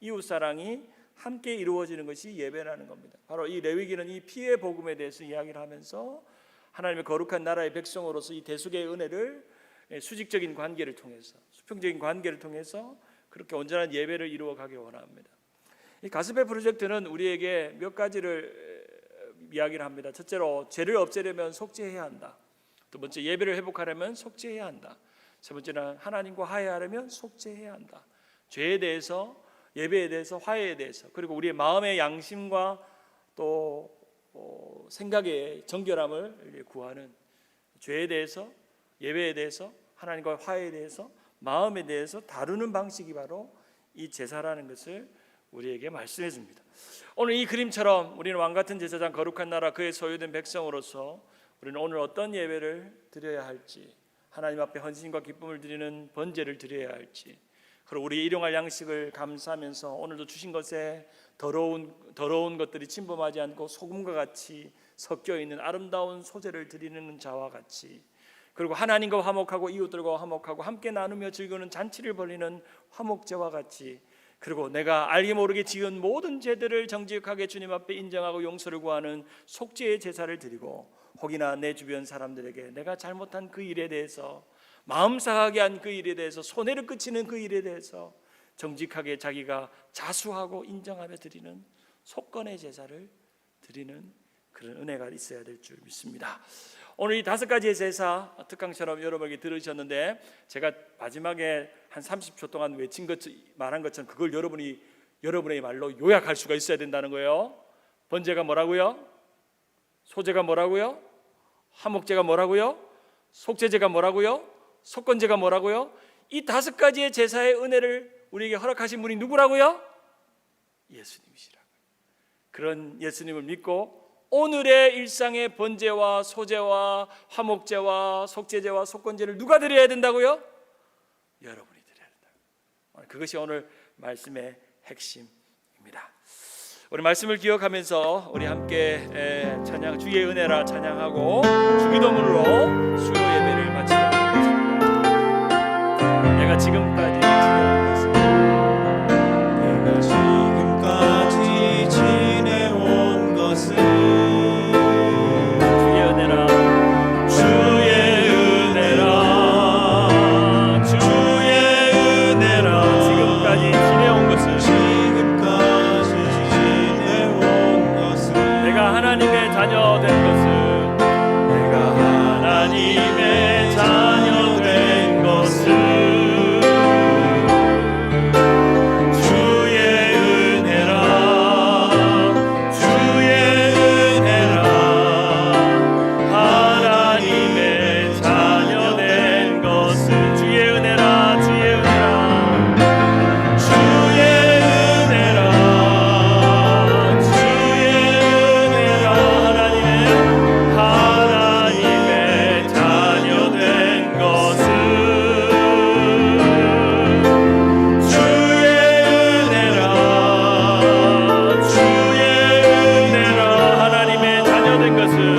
이웃 사랑이 함께 이루어지는 것이 예배라는 겁니다. 바로 이 레위기는 이 피의 복음에 대해서 이야기를 하면서 하나님의 거룩한 나라의 백성으로서 이 대속의 은혜를 수직적인 관계를 통해서, 수평적인 관계를 통해서 그렇게 온전한 예배를 이루어가기 원합니다. 이 가스펠 프로젝트는 우리에게 몇 가지를 이야기를 합니다. 첫째로, 죄를 없애려면 속죄해야 한다. 두 번째, 예배를 회복하려면 속죄해야 한다. 세 번째는, 하나님과 화해하려면 속죄해야 한다. 죄에 대해서, 예배에 대해서, 화해에 대해서, 그리고 우리의 마음의 양심과 또 생각의 정결함을 구하는, 죄에 대해서, 예배에 대해서, 하나님과 화해에 대해서, 마음에 대해서 다루는 방식이 바로 이 제사라는 것을 우리에게 말씀해 줍니다. 오늘 이 그림처럼 우리는 왕같은 제사장, 거룩한 나라, 그의 소유된 백성으로서 우리는 오늘 어떤 예배를 드려야 할지, 하나님 앞에 헌신과 기쁨을 드리는 번제를 드려야 할지, 그리고 우리 일용할 양식을 감사하면서 오늘도 주신 것에 더러운 것들이 침범하지 않고 소금과 같이 섞여 있는 아름다운 소재를 드리는 자와 같이, 그리고 하나님과 화목하고 이웃들과 화목하고 함께 나누며 즐거우는 잔치를 벌이는 화목제와 같이, 그리고 내가 알게 모르게 지은 모든 죄들을 정직하게 주님 앞에 인정하고 용서를 구하는 속죄의 제사를 드리고, 혹이나 내 주변 사람들에게 내가 잘못한 그 일에 대해서, 마음 상하게 한 그 일에 대해서, 손해를 끼치는 그 일에 대해서 정직하게 자기가 자수하고 인정하며 드리는 속건의 제사를 드리는 그런 은혜가 있어야 될 줄 믿습니다. 오늘 이 5가지의 제사 특강처럼 여러분에게 들으셨는데, 제가 마지막에 한 30초 동안 외친 것, 말한 것처럼 그걸 여러분의 말로 요약할 수가 있어야 된다는 거예요. 번제가 뭐라고요? 소제가 뭐라고요? 화목제가 뭐라고요? 속죄제가 뭐라고요? 속건제가 뭐라고요? 이 5가지의 제사의 은혜를 우리에게 허락하신 분이 누구라고요? 예수님이시라고요. 그런 예수님을 믿고 오늘의 일상의 번제와 소제와 화목제와 속죄제와 속건제를 누가 드려야 된다고요? 여러분이 드려야 된다. 그것이 오늘 말씀의 핵심입니다. 우리 말씀을 기억하면서 우리 함께 찬양, 주의 은혜라 찬양하고 주기도문으로 수요 예배를 마치도록 하겠습니다. 내가 지금까지 지내온 것은, 내가 지금까지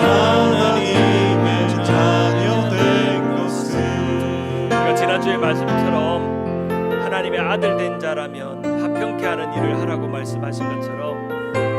하나님의 자녀 된 것을. 그러니까 지난주의 말씀처럼 하나님의 아들 된 자라면 화평케 하는 일을 하라고 말씀하신 것처럼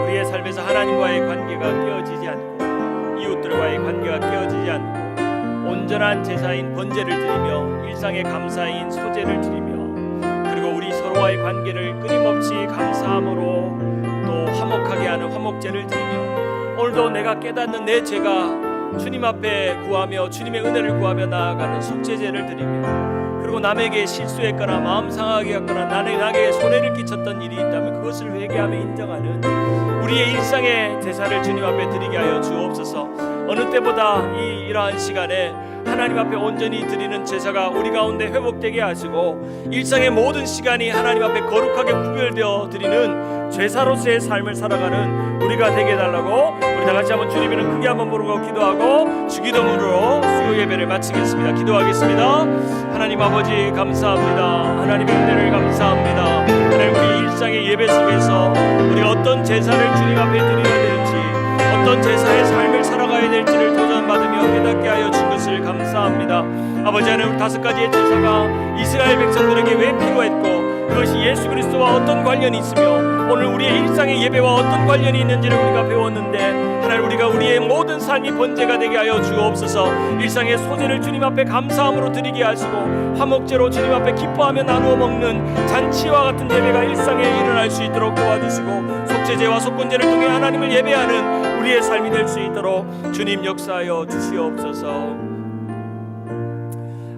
우리의 삶에서 하나님과의 관계가 깨어지지 않고 이웃들과의 관계가 깨어지지 않고 온전한 제사인 번제를 드리며 일상의 감사인 소제를 드리며 그리고 우리 서로와의 관계를 끊임없이 감사함으로 또 화목하게 하는 화목제를 드리며 오늘도 내가 깨닫는 내 죄가 주님 앞에 구하며 주님의 은혜를 구하며 나아가는 속죄제를 드리며 그리고 남에게 실수했거나 마음 상하게 했거나 나에게 손해를 끼쳤던 일이 있다면 그것을 회개하며 인정하는 우리의 일상의 제사를 주님 앞에 드리게 하여 주옵소서. 어느 때보다 이러한 시간에 하나님 앞에 온전히 드리는 제사가 우리 가운데 회복되게 하시고 일상의 모든 시간이 하나님 앞에 거룩하게 구별되어 드리는 제사로서의 삶을 살아가는 우리가 되게 해달라고 우리 다같이 한번 주님 이름 크게 한번 부르고 기도하고 주기도문으로 수요 예배를 마치겠습니다. 기도하겠습니다. 하나님 아버지 감사합니다. 하나님의 은혜를 감사합니다. 하나님 우리 일상의 예배 속에서 우리가 어떤 제사를 주님 앞에 드려야 될지 어떤 제사의 삶을 살아가야 될지를 도전받으며 깨닫게 하여 준 것을 감사합니다. 아버지 하나님 5가지의 제사가 이스라엘 백성들에게 왜 필요했고 그것이 예수 그리스도와 어떤 관련이 있으며 오늘 우리의 일상의 예배와 어떤 관련이 있는지를 우리가 배웠는데 하나님 우리가 우리의 모든 삶이 번제가 되게 하여 주옵소서. 일상의 소제를 주님 앞에 감사함으로 드리게 하시고 화목제로 주님 앞에 기뻐하며 나누어 먹는 잔치와 같은 예배가 일상에 일어날 수 있도록 도와주시고 속죄제와 속건제를 통해 하나님을 예배하는 우리의 삶이 될 수 있도록 주님 역사하여 주시옵소서.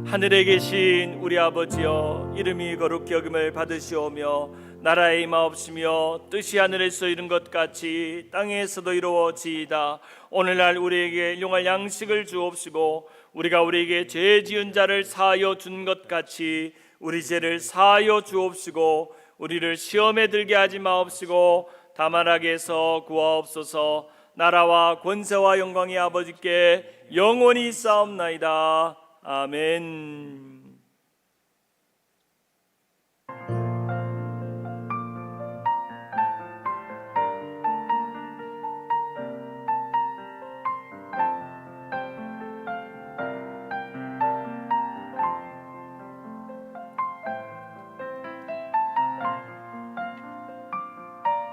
하늘에 계신 우리 아버지여 이름이 거룩히 여김을 받으시오며 나라의 임하옵시며 뜻이 하늘에서 이룬 것 같이 땅에서도 이루어지이다. 오늘날 우리에게 일용할 양식을 주옵시고 우리가 우리에게 죄 지은 자를 사하여 준 것 같이 우리 죄를 사하여 주옵시고 우리를 시험에 들게 하지 마옵시고 다만 악에서 구하옵소서. 나라와 권세와 영광이 아버지께 영원히 쌓옵나이다. 아멘.